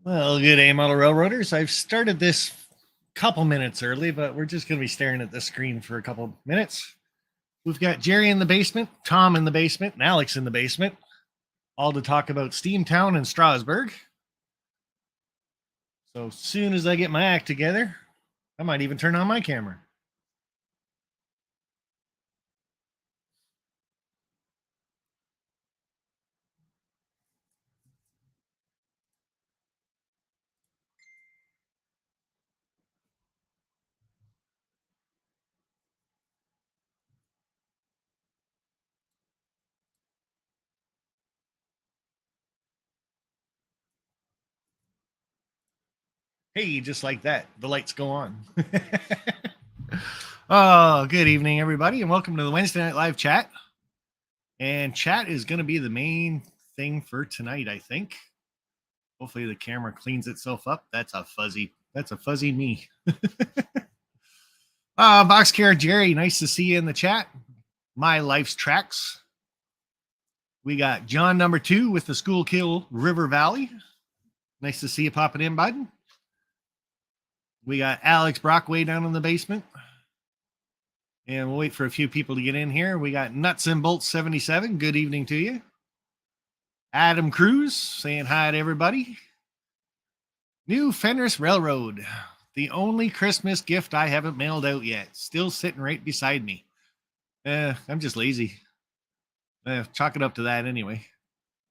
Well, good day, model railroaders. I've started this couple minutes early, but we're just going to be staring at the screen for a couple minutes. We've got Jerry in the basement, Tom in the basement, and Alex in the basement, all to talk about Steamtown and Strasbourg. So as soon as I get my act together, I might even turn on my camera. Hey, just like that, the lights go on. Oh, good evening, everybody, and welcome to the Wednesday Night Live chat. And chat is going to be the main thing for tonight, I think. Hopefully the camera cleans itself up. That's a fuzzy me. Boxcar Jerry, nice to see you in the chat. My Life's Tracks. We got John number 2 with the Schuylkill River Valley. Nice to see you popping in, bud. We got Alex Brockway down in the basement. And we'll wait for a few people to get in here. We got Nuts and Bolts 77. Good evening to you. Adam Cruz saying hi to everybody. New Fenris Railroad. The only Christmas gift I haven't mailed out yet. Still sitting right beside me. I'm just lazy. Chalk it up to that anyway.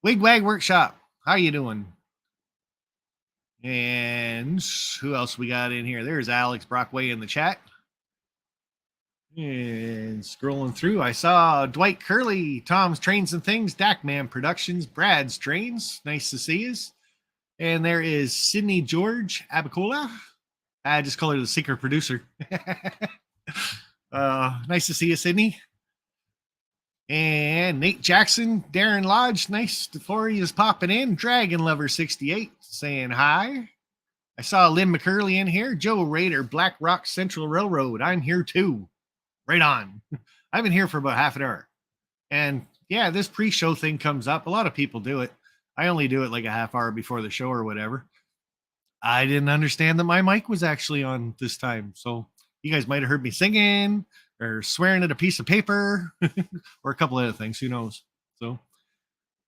Wigwag Workshop. How you doing? And who else we got in here? There's Alex Brockway in the chat. And scrolling through, I saw Dwight Curley, Tom's Trains and Things, Dakman Productions, Brad's Trains. Nice to see you. And there is Sydney George Abacola. I just call her the secret producer. Nice to see you, Sydney. And Nate Jackson, Darren Lodge, nice for you is popping in. Dragon Lover 68 saying hi. I saw Lynn McCurley in here. Joe Raider, Black Rock Central Railroad. I'm here too. Right on. I've been here for about half an hour. And yeah, this pre-show thing comes up. A lot of people do it. I only do it like a half hour before the show or whatever. I didn't understand that my mic was actually on this time. So you guys might have heard me singing or swearing at a piece of paper or a couple other things. Who knows? So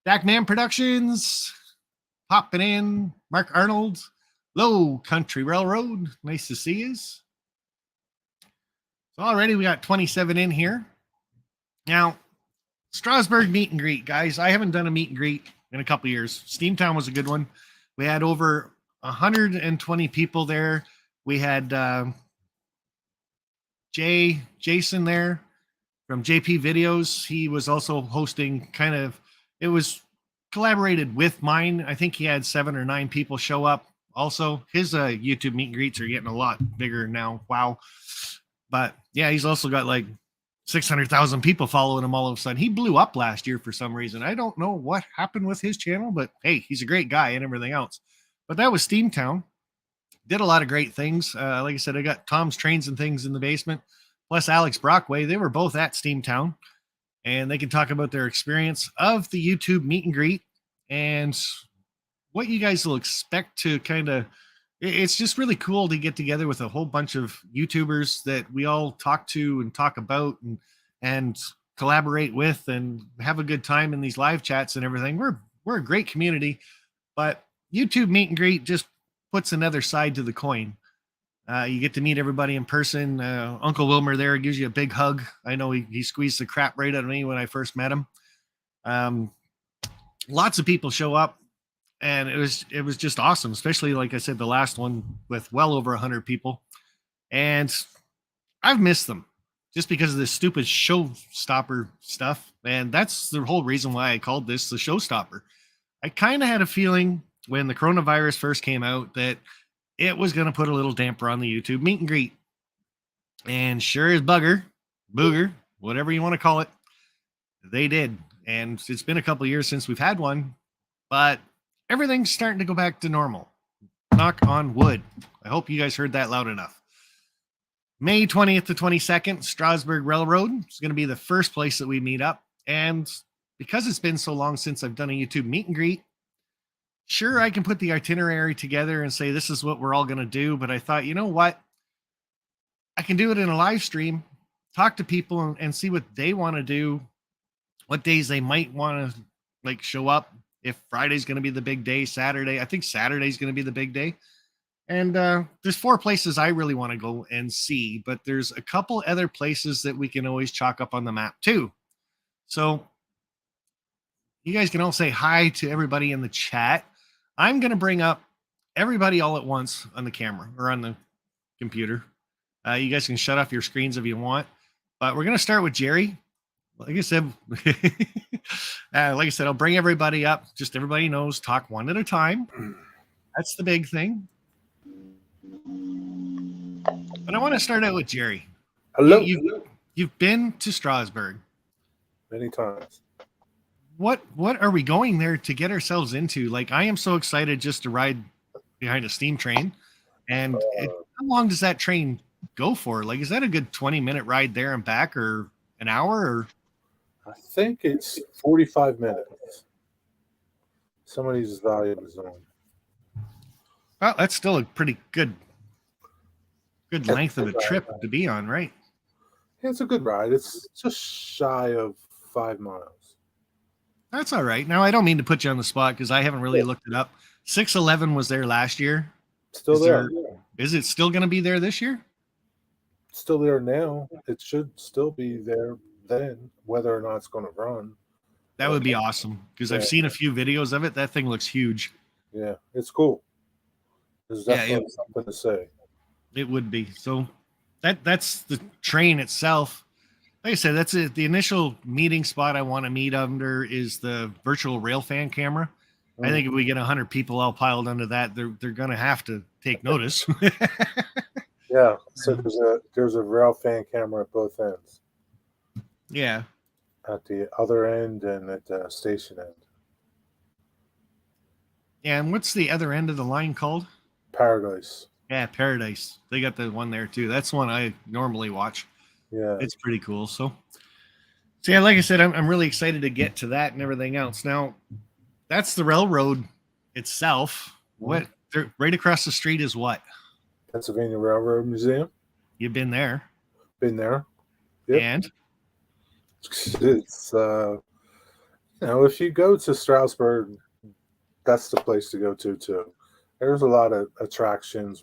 Dakman Productions, popping in. Mark Arnold, Low Country Railroad. Nice to see you. So already we got 27 in here. Now, Strasbourg meet and greet, guys. I haven't done a meet and greet in a couple years. Steamtown was a good one. We had over 120 people there. We had Jason there from JP Videos. He was also hosting it was collaborated with mine. I think he had 7 or 9 people show up. Also, his YouTube meet and greets are getting a lot bigger now. Wow. But yeah, he's also got like 600,000 people following him all of a sudden. He blew up last year for some reason. I don't know what happened with his channel, but hey, he's a great guy and everything else. But that was Steamtown. Did a lot of great things. Like I said, I got Tom's Trains and Things in the basement, plus Alex Brockway. They were both at Steamtown, and they can talk about their experience of the YouTube meet and greet and what you guys will expect to kind of. It's just really cool to get together with a whole bunch of YouTubers that we all talk to and talk about and collaborate with and have a good time in these live chats and everything. We're a great community, but YouTube meet and greet just puts another side to the coin. You get to meet everybody in person. Uncle Wilmer there gives you a big hug. I know he squeezed the crap right out of me when I first met him. Lots of people show up. And it was just awesome, especially like I said, the last one with well over 100 people. And I've missed them just because of this stupid showstopper stuff. And that's the whole reason why I called this the showstopper. I kind of had a feeling when the coronavirus first came out that it was going to put a little damper on the YouTube meet and greet. And sure as booger, whatever you want to call it, they did. And it's been a couple of years since we've had one, but everything's starting to go back to normal. Knock on wood. I hope you guys heard that loud enough. May 20th to 22nd, Strasbourg Railroad is going to be the first place that we meet up. And because it's been so long since I've done a YouTube meet and greet, sure, I can put the itinerary together and say this is what we're all going to do, but I thought, you know what? I can do it in a live stream, talk to people and see what they want to do, what days they might want to like show up. If Friday's going to be the big day, Saturday, I think Saturday's going to be the big day. And there's 4 places I really want to go and see, but there's a couple other places that we can always chalk up on the map too. So you guys can all say hi to everybody in the chat. I'm going to bring up everybody all at once on the camera or on the computer. You guys can shut off your screens if you want, but we're going to start with Jerry. Like I said, I'll bring everybody up. Just everybody knows, talk one at a time. That's the big thing. But I want to start out with Jerry. Hello. You've been to Strasbourg many times. What are we going there to get ourselves into? Like, I am so excited just to ride behind a steam train. And how long does that train go for? Like, is that a good 20-minute ride there and back, or an hour? Or I think it's 45 minutes. Some of these volumes on. Well, that's still a pretty good length of a trip to be on, right? Yeah, it's a good ride. It's just shy of 5 miles. That's all right. Now, I don't mean to put you on the spot because I haven't really looked it up. 611 was there last year. Still there. Is it still going to be there this year? It's still there now. It should still be there then, whether or not it's going to run. That would be awesome because I've seen a few videos of it. That thing looks huge. Yeah, it's cool. There's definitely something to say. It would be. So that's the train itself. Like I said, that's it. The initial meeting spot I want to meet under is the virtual railfan camera. I think if we get 100 people all piled under that, they're going to have to take notice. Yeah. So there's a railfan camera at both ends. Yeah. At the other end and at the station end. Yeah. And what's the other end of the line called? Paradise. Yeah, Paradise. They got the one there too. That's one I normally watch. Yeah. It's pretty cool. So yeah, like I said, I'm really excited to get to that and everything else. Now, that's the railroad itself. What right across the street is what? Pennsylvania Railroad Museum. You've been there. Been there. Yep. And it's if you go to Strasbourg, that's the place to go to too. There's a lot of attractions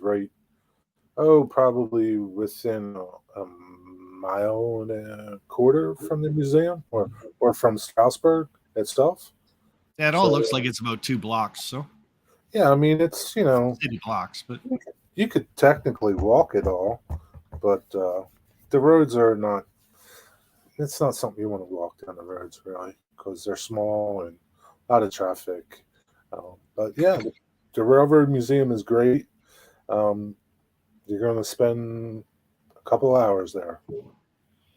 probably within a mile and a quarter from the museum or from Strasbourg itself. Yeah, it all looks like it's about 2 blocks. So yeah, I mean, it's, city blocks, but you could technically walk it all, but the roads are not, it's not something you want to walk down the roads really because they're small and a lot of traffic. But yeah, the Railroad Museum is great. You're going to spend a couple hours there.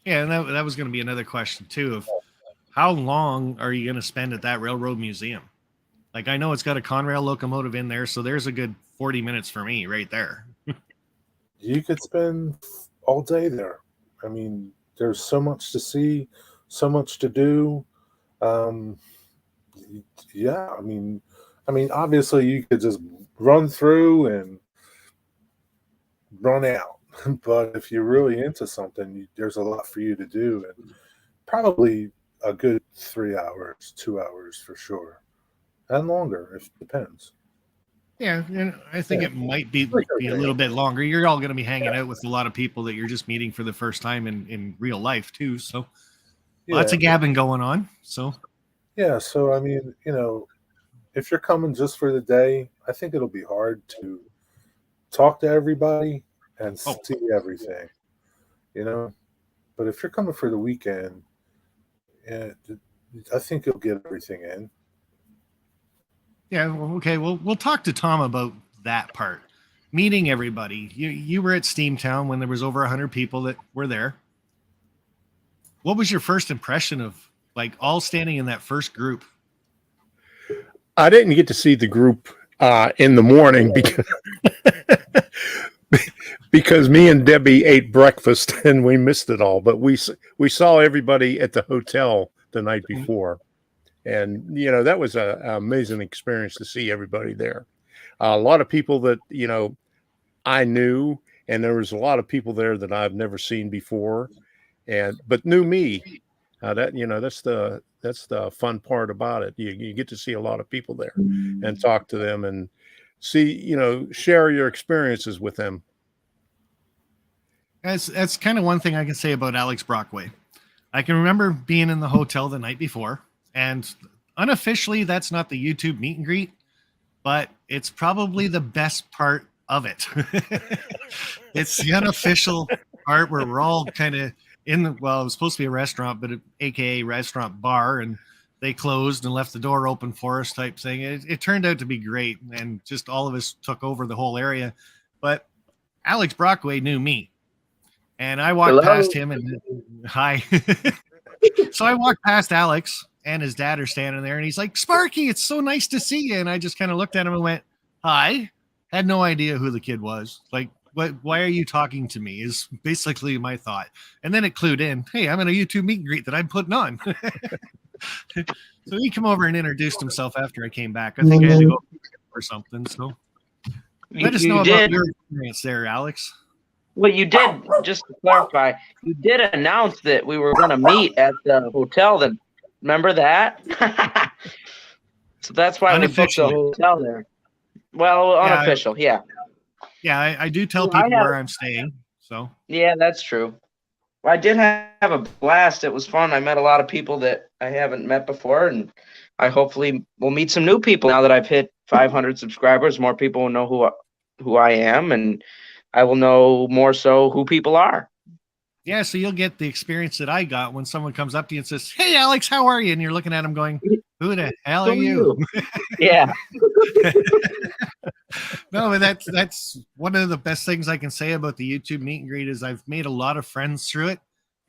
Yeah, and that was going to be another question too, of how long are you going to spend at that Railroad Museum? Like, I know it's got a Conrail locomotive in there, so there's a good 40 minutes for me right there. You could spend all day there. I mean, there's so much to see, so much to do. Yeah, I mean, obviously you could just run through and run out. But if you're really into something, there's a lot for you to do, and probably a good 3 hours, 2 hours for sure, and longer if it depends. Yeah, and I think it might be a little bit longer. You're all going to be hanging out with a lot of people that you're just meeting for the first time in real life too. So lots of gabbing going on. So yeah, so I mean, if you're coming just for the day, I think it'll be hard to talk to everybody and see everything, But if you're coming for the weekend, I think you'll get everything in. Yeah, okay. Well, we'll talk to Tom about that part. Meeting everybody. You were at Steamtown when there was over 100 people that were there. What was your first impression of like all standing in that first group? I didn't get to see the group in the morning because me and Debbie ate breakfast and we missed it all. But we saw everybody at the hotel the night before, And, that was an amazing experience to see everybody there. A lot of people that, I knew, and there was a lot of people there that I've never seen before, but knew me. That's the fun part about it. You get to see a lot of people there and talk to them and see, share your experiences with them. That's kind of one thing I can say about Alex Brockway. I can remember being in the hotel the night before, and unofficially, that's not the YouTube meet and greet, but it's probably the best part of it. It's the unofficial part where we're all kind of it was supposed to be a restaurant, but AKA restaurant bar, and they closed and left the door open for us type thing. It turned out to be great, and just all of us took over the whole area. But Alex Brockway knew me, and I walked past him and hi. So I walked past Alex, and his dad are standing there, and he's like, "Sparky, it's so nice to see you." And I just kind of looked at him and went, "Hi." Had no idea who the kid was. Like, why are you talking to me is basically my thought. And then it clued in, hey, I'm in a YouTube meet and greet that I'm putting on. So he came over and introduced himself after I came back. I think I had to go or something. So let us know about your experience there, Alex. Well, you did, just to clarify, you did announce that we were going to meet at the hotel. Then remember that? So that's why we booked the hotel there. Well, unofficial, yeah. Yeah, I do tell people where I'm staying. So yeah, that's true. Well, I did have a blast. It was fun. I met a lot of people that I haven't met before, and I hopefully will meet some new people now that I've hit 500 subscribers. More people will know who I am, and I will know more so who people are. Yeah, so you'll get the experience that I got when someone comes up to you and says, "Hey, Alex, how are you?" And you're looking at them going, "Who the hell are you?" Yeah. No, but that's one of the best things I can say about the YouTube meet and greet is I've made a lot of friends through it,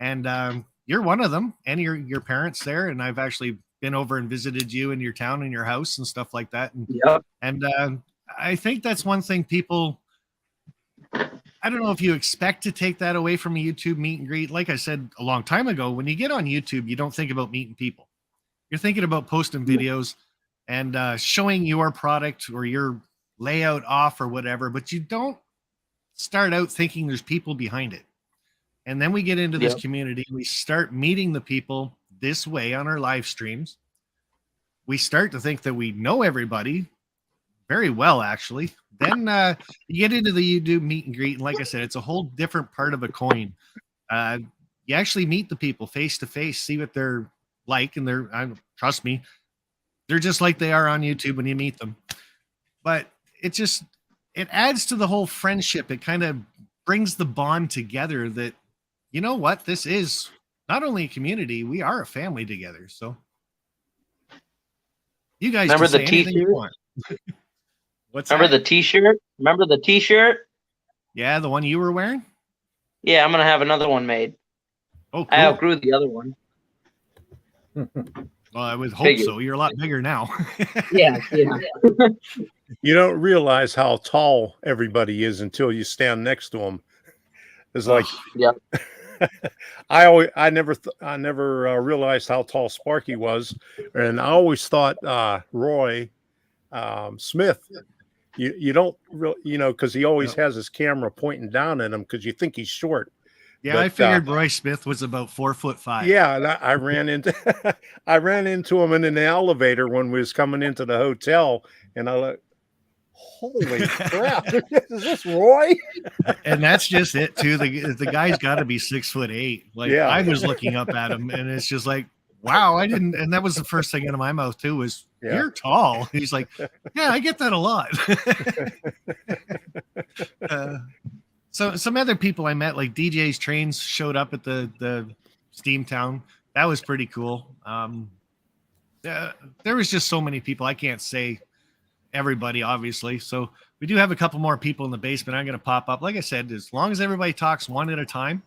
and you're one of them, and your parents there, and I've actually been over and visited you in your town and your house and stuff like that. And yep. And I think that's one thing people. I don't know if you expect to take that away from a YouTube meet and greet. Like I said a long time ago, when you get on YouTube, you don't think about meeting people. You're thinking about posting videos and showing your product or your layout off or whatever, but you don't start out thinking there's people behind it. And then we get into this community. We start meeting the people this way on our live streams. We start to think that we know everybody very well, actually. Then you get into the YouTube meet and greet, and like I said, it's a whole different part of a coin. You actually meet the people face to face, see what they're like, and trust me, they're just like they are on YouTube when you meet them. But it adds to the whole friendship. It kind of brings the bond together that, you know what, this is not only a community, we are a family together. So you guys remember can the say anything you want. Remember the t-shirt? Remember the t-shirt? Yeah, the one you were wearing? Yeah, I'm going to have another one made. Oh, cool. I outgrew the other one. Well, I would hope so. You're a lot bigger now. Yeah. You don't realize how tall everybody is until you stand next to them. It's like, yep. I never realized how tall Sparky was, and I always thought Roy Smith. You don't really, because he always has his camera pointing down at him because you think he's short. Yeah, but I figured Roy Smith was about 4'5". Yeah, and I ran into him in an elevator when we was coming into the hotel, and I like, holy crap, is this Roy? And that's just it too. The guy's got to be 6'8". Like I was looking up at him, and it's just like, wow, I didn't. And that was the first thing out of my mouth too was, you're tall. He's like, yeah, I get that a lot. So some other people I met, like DJ's Trains, showed up at the Steamtown. That was pretty cool. There was just so many people. I can't say everybody, obviously. So we do have a couple more people in the basement. I'm going to pop up. Like I said, as long as everybody talks one at a time.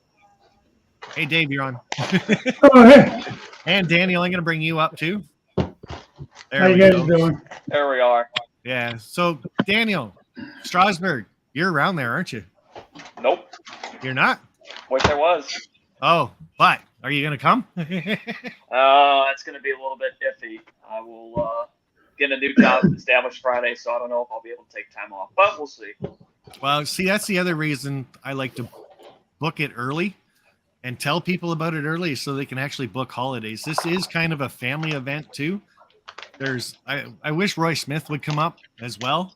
Hey, Dave, you're on. Oh, hey. And Daniel, I'm going to bring you up too. There How you guys doing? There we are. Yeah. So Daniel, Strasburg, you're around there, aren't you? Nope. You're not? Wish I was. Oh, but Are you going to come? It's going to be a little bit iffy. I will get a new job established Friday, so I don't know if I'll be able to take time off, but we'll see. Well, see, that's the other reason I like to book it early and tell people about it early so they can actually book holidays. This is kind of a family event too. I wish Roy Smith would come up as well.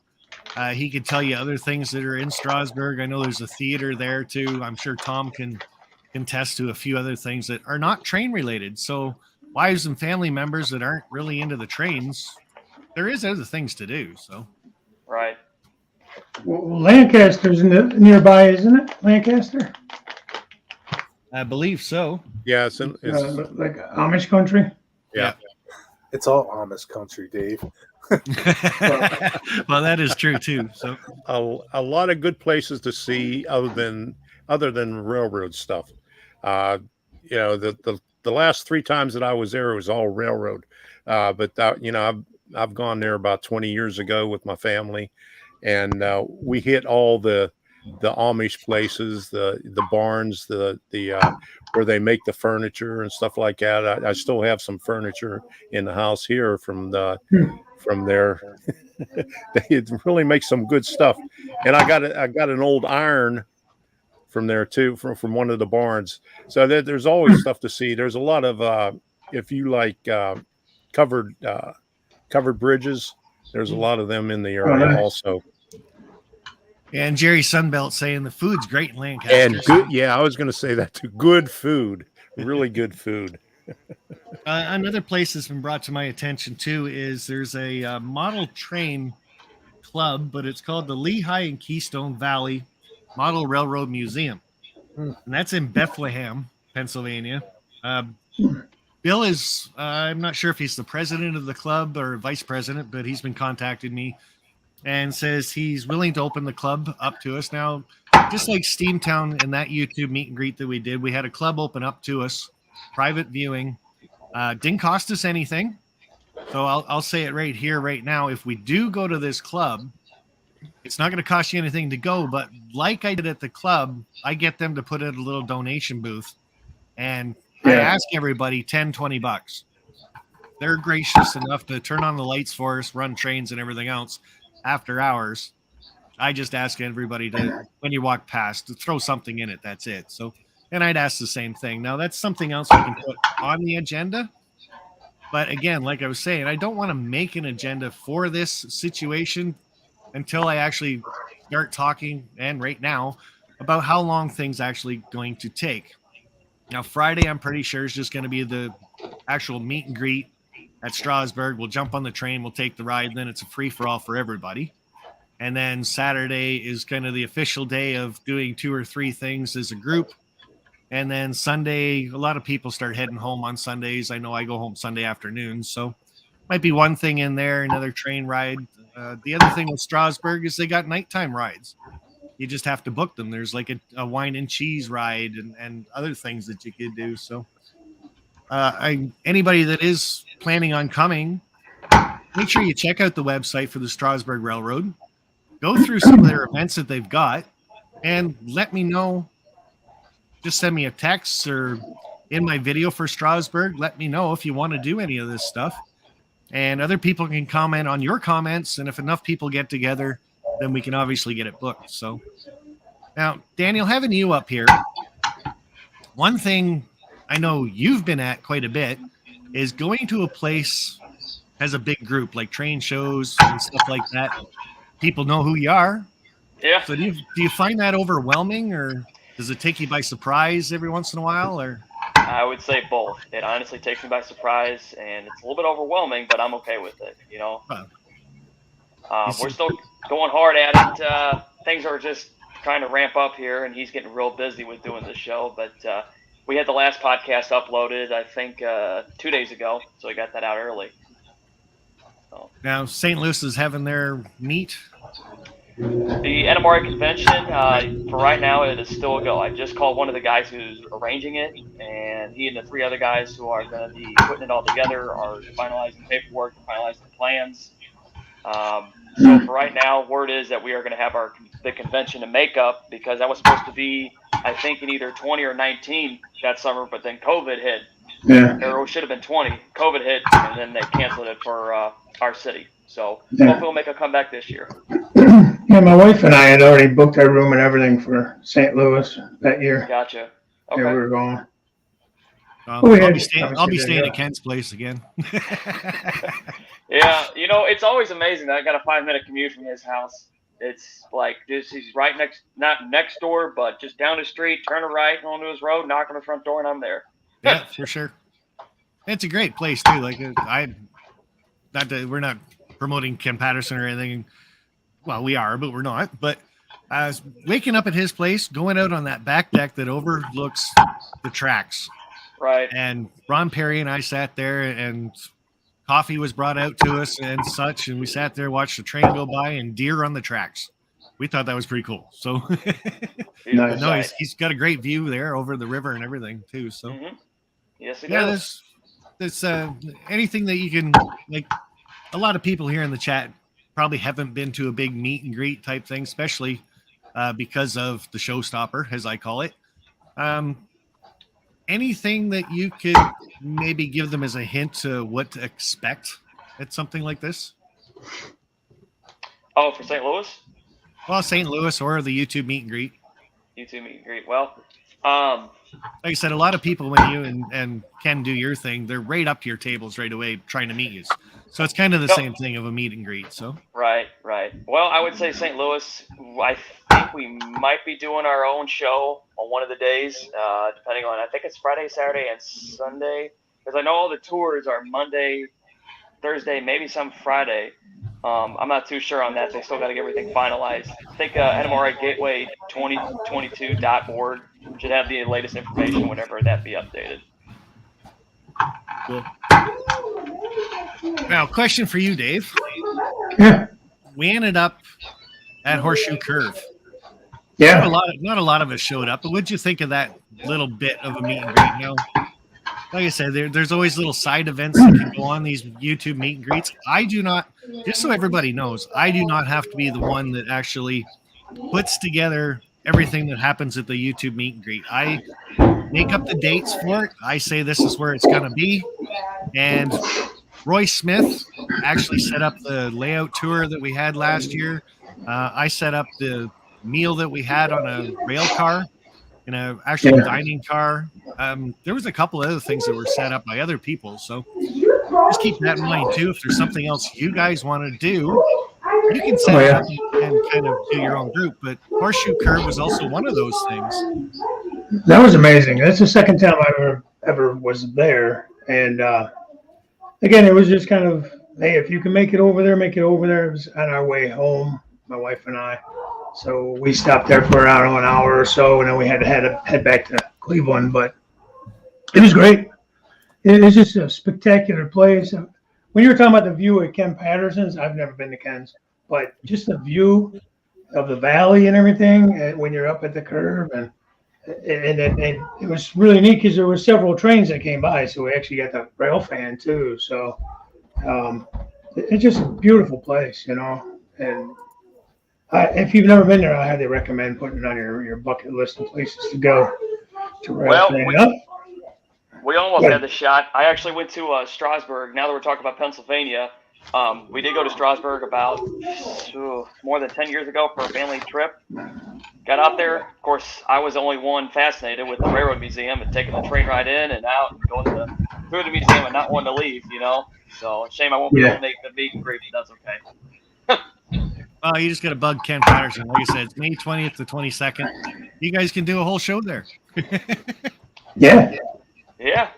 He could tell you other things that are in Strasbourg. I know there's a theater there too. I'm sure Tom can contest to a few other things that are not train related. So wives and family members that aren't really into the trains, there is other things to do. So Right. Well, Lancaster's nearby, isn't it? Lancaster? I believe so. Yeah, it's Like Amish country? yeah. It's all Amish country, Dave. Well, that is true too. So A lot of good places to see other than railroad stuff. You know, the last 3 times that I was there, it was all railroad. But you know, I've gone there about 20 years ago with my family, and we hit all the Amish places, the barns, the where they make the furniture and stuff like that. I still have some furniture in the house here from there. It really makes some good stuff. And I got an old iron from there too, from one of the barns. So there's always stuff to see. There's a lot of if you like covered bridges, there's a lot of them in the area also. and Jerry Sunbelt saying the food's great in Lancaster. And good, yeah, I was going to say that too. Good food, really good food. Another place that's been brought to my attention too is there's a model train club, but it's called the Lehigh and Keystone Valley Model Railroad Museum, and that's in Bethlehem, Pennsylvania. Bill is I'm not sure if he's the president of the club or vice president, but he's been contacting me and says he's willing to open the club up to us. Now, just like Steamtown and that YouTube meet and greet that we did, we had a club open up to us, private viewing. Didn't cost us anything. So I'll say it right here, right now. If we do go to this club, it's not going to cost you anything to go. But like I did at the club, I get them to put in a little donation booth. And I ask everybody $10-20. They're gracious enough to turn on the lights for us, run trains and everything else after hours. I just ask everybody to, when you walk past, to throw something in it. That's it. So, and I'd ask the same thing. Now, that's something else we can put on the agenda. But again, like I was saying, I don't want to make an agenda for this situation until I actually start talking, and right now, about how long things actually going to take. Now, Friday, I'm pretty sure is just going to be the actual meet and greet at Strasbourg. We'll jump on the train, we'll take the ride, and then it's a free-for-all for everybody. And then Saturday is kind of the official day of doing 2 or 3 things as a group. And then Sunday, a lot of people start heading home on Sundays. I know I go home Sunday afternoons, so might be one thing in there, another train ride. The other thing with Strasbourg is they got nighttime rides. You just have to book them. There's like a wine and cheese ride and other things that you could do. So anybody that is planning on coming, make sure you check out the website for the Strasbourg Railroad. Go through some of their events that they've got and let me know. Just send me a text or in my video for Strasbourg. Let me know if you want to do any of this stuff. And other people can comment on your comments. And if enough people get together, then we can obviously get it booked. So now, Daniel, having you up here, one thing I know you've been at quite a bit is going to a place has a big group like train shows and stuff like that. People know who you are. Yeah. So do you find that overwhelming, or does it take you by surprise every once in a while? Or I would say both. It honestly takes me by surprise, and it's a little bit overwhelming, but I'm okay with it. You know, we're still going hard at it. Things are just trying to ramp up here, and he's getting real busy with doing this show. But we had the last podcast uploaded, I think, 2 days ago, so we got that out early. So. Now, St. Louis is having their meet. The NMRI convention, for right now, it is still a go. I just called one of the guys who's arranging it, and he and the 3 other guys who are going to be putting it all together are finalizing paperwork, finalizing plans. So for right now, word is that we are going to have our the convention in makeup because I was supposed to be, I think, in either 20 or 19 that summer, but then COVID hit. Yeah. Or it should have been 20. COVID hit, and then they canceled it for our city. So Yeah. hopefully we'll make a comeback this year. Yeah, my wife and I had already booked our room and everything for St. Louis that year. Gotcha. Yeah, we Okay. were going. I'll be staying at Kent's place again. Yeah, you know, it's always amazing that I got a 5-minute commute from his house. It's like this, he's right not next door, but just down the street, turn a right onto his road, knock on the front door, and I'm there. Yeah, for sure. It's a great place too. Like we're not promoting Ken Patterson or anything. Well, we are, but we're not. But I was waking up at his place, going out on that back deck that overlooks the tracks. Right. And Ron Perry and I sat there, and coffee was brought out to us and such, and we sat there, watched the train go by, and deer on the tracks. We thought that was pretty cool. So, Nice. no, he's got a great view there over the river and everything too. So, Yes, he yeah, does. there's anything that you can, like, a lot of people here in the chat probably haven't been to a big meet and greet type thing, especially because of the showstopper, as I call it. Anything that you could maybe give them as a hint to what to expect at something like this? Oh, for St. Louis? Well, St. Louis or the YouTube meet and greet. YouTube meet and greet. Well, Like I said, a lot of people, when you and Ken do your thing, they're right up to your tables right away trying to meet you. So it's kind of the same thing of a meet and greet. So right. Well, I would say St. Louis, I think we might be doing our own show on one of the days, depending on, I think it's Friday, Saturday, and Sunday. Because I know all the tours are Monday, Thursday, maybe some Friday. I'm not too sure on that. They still got to get everything finalized. I think NMRI Gateway 2022.org should have the latest information whenever that be updated. cool. Now, question for you, Dave. Yeah. We ended up at Horseshoe Curve. Yeah. Not a lot of us showed up, but what'd you think of that little bit of a meet and greet? Now, like I said, there's always little side events that can go on these YouTube meet and greets. I do not, just so everybody knows, I do not have to be the one that actually puts together everything that happens at the YouTube meet and greet. I make up the dates for it. I say this is where it's going to be. And Roy Smith actually set up the layout tour that we had last year. I set up the meal that we had on a rail car, in a actual dining car. There was a couple of other things that were set up by other people. So just keep that in mind too. If there's something else you guys want to do, you can set it up and kind of do your own group. But Horseshoe Curve was also one of those things. That was amazing. That's the second time I ever was there. And again, it was just kind of, hey, if you can make it over there, make it over there. It was on our way home, my wife and I. So we stopped there for around an hour or so, and then we had to head back to Cleveland. But it was great. It's just a spectacular place. When you were talking about the view at Ken Patterson's, I've never been to Ken's, but just the view of the valley and everything when you're up at the curve, and it was really neat because there were several trains that came by, so we actually got the rail fan too. So it's just a beautiful place, you know. And if you've never been there, I highly recommend putting it on your bucket list of places to go. We almost had the shot. I actually went to Strasburg. Now that we're talking about Pennsylvania, we did go to Strasburg about more than 10 years ago for a family trip. Got out there. Of course, I was the only one fascinated with the Railroad Museum and taking the train ride in and out and going through the museum and not wanting to leave, you know. So, shame I won't be able to make the meet and greet, but that's okay. Oh, you just got to bug Ken Patterson. Like I said, it's May 20th to 22nd. You guys can do a whole show there. Yeah,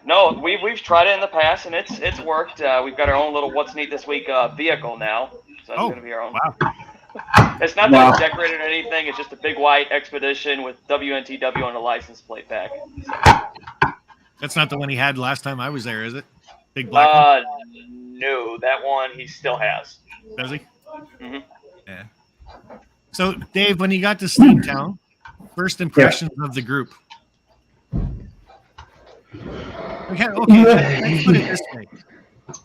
no, we've tried it in the past and it's worked. We've got our own little What's Neat This Week vehicle now, so it's going to be our own. Wow. It's not that it's decorated or anything. It's just a big white Expedition with WNTW on the license plate back. That's not the one he had last time I was there, is it? Big black one? No, that one he still has. Does he? Mm-hmm. Yeah. So, Dave, when you got to Steamtown, first impressions of the group. Okay, let's put it this way.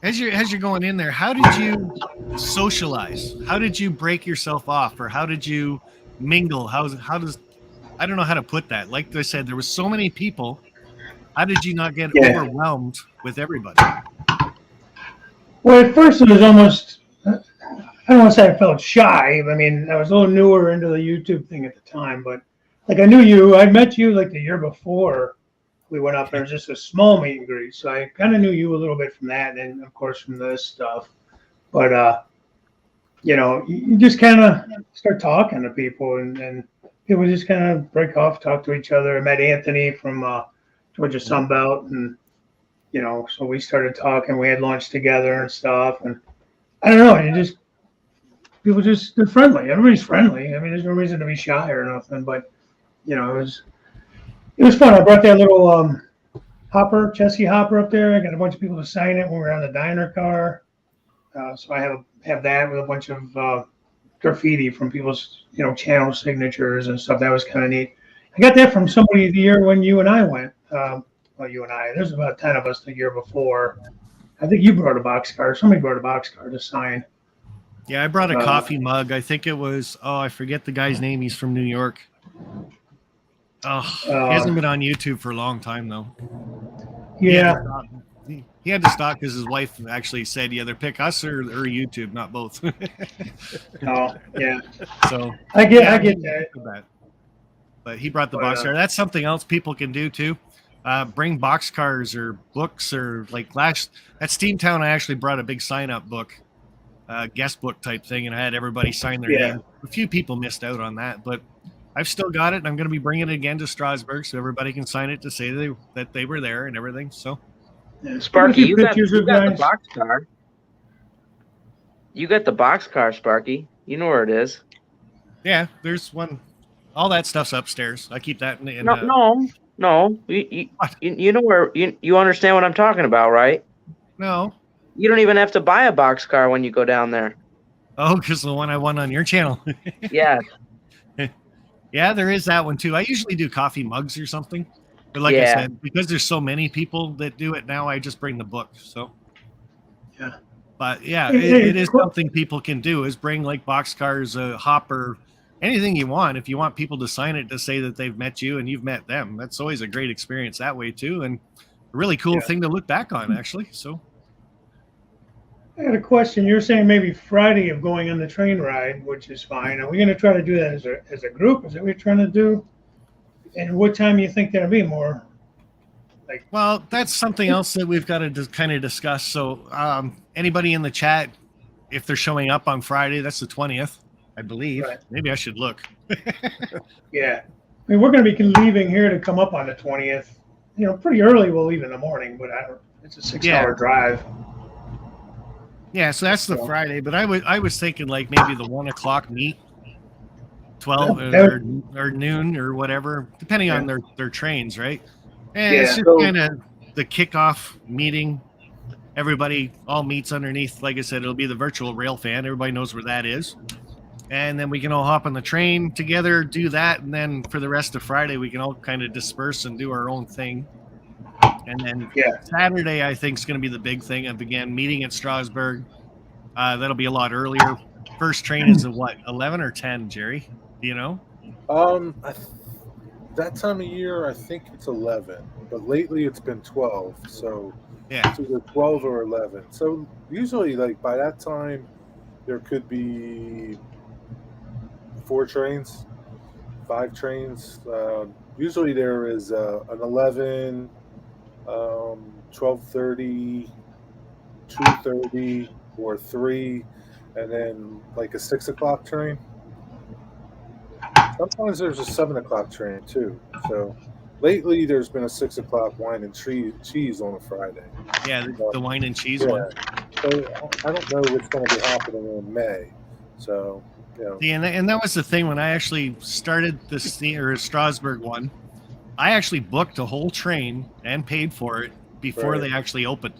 As you're going in there, how did you socialize? How did you break yourself off, or how did you mingle? How does I don't know how to put that. Like I said, there was so many people. How did you not get Yeah. overwhelmed with everybody? Well, at first it was almost, I don't want to say I felt shy. I mean, I was a little newer into the YouTube thing at the time, but like I knew you, I met you like the year before we went up. There was just a small meet and greet. So I kind of knew you a little bit from that. And of course from this stuff. But, you just kind of start talking to people and people just kind of break off, talk to each other. I met Anthony from Georgia Sunbelt and, so we started talking. We had lunch together and stuff. And I don't know. People they're friendly. Everybody's friendly. I mean, there's no reason to be shy or nothing. But it was fun. I brought that little chassis hopper up there. I got a bunch of people to sign it when we were on the diner car. So I have that with a bunch of graffiti from people's channel signatures and stuff. That was kind of neat. I got that from somebody the year when you and I went. You and I. There's about 10 of us the year before. I think you brought a boxcar. Somebody brought a boxcar to sign. Yeah, I brought a coffee mug. I think it was, I forget the guy's name. He's from New York. He hasn't been on YouTube for a long time, though. Yeah. He had to stop because his wife actually said either pick us or YouTube, not both. Oh, yeah. So I get that. But he brought the boxcar. That's something else people can do, too. Bring boxcars or books or like at Steamtown, I actually brought a big sign-up book. Guest book type thing, and I had everybody sign their name. A few people missed out on that, but I've still got it, and I'm going to be bringing it again to Strasbourg so everybody can sign it to say that they were there and everything. So, Sparky, you got the boxcar. You got the boxcar, Sparky. You know where it is. Yeah, there's one. All that stuff's upstairs. I keep that in. No. You know where you understand what I'm talking about, right? No. You don't even have to buy a boxcar when you go down there. Oh, because the one I won on your channel. Yeah. Yeah, there is that one too. I usually do coffee mugs or something. But like I said, because there's so many people that do it now, I just bring the book. So yeah. But yeah, it is something people can do is bring like boxcars, a hopper, anything you want. If you want people to sign it to say that they've met you and you've met them, that's always a great experience that way too. And a really cool thing to look back on actually. So I got a question. You're saying maybe Friday of going on the train ride, which is fine. Are we going to try to do that as a group? Is that what we're trying to do? And what time do you think that'll be more? Well, that's something else that we've got to kind of discuss. So anybody in the chat, if they're showing up on Friday, that's the 20th, I believe. Right. Maybe I should look. Yeah. I mean, we're going to be leaving here to come up on the 20th. Pretty early we'll leave in the morning, but it's a 6-hour drive. Yeah, so that's the Friday, but I was thinking like maybe the 1 o'clock meet, 12 or noon or whatever, depending on their trains, right? And it's just kind of the kickoff meeting. Everybody all meets underneath. Like I said, it'll be the virtual rail fan. Everybody knows where that is. And then we can all hop on the train together, do that. And then for the rest of Friday, we can all kind of disperse and do our own thing. And then Saturday, I think, is going to be the big thing of, again, meeting at Strasbourg. That'll be a lot earlier. First train is at what, 11 or 10, Jerry? Do you know? That time of year, I think it's 11. But lately, it's been 12. So it's either 12 or 11. So usually, like by that time, there could be 4 trains, 5 trains. Usually, there is an 11. 12:30, 2:30, or 3, and then like a 6 o'clock train. Sometimes there's a 7 o'clock train too. So lately there's been a 6 o'clock wine and cheese on a Friday. Yeah, the wine and cheese one. So I don't know what's going to be happening in May. So and that was the thing when I actually started the Strasbourg one. I actually booked a whole train and paid for it before they actually opened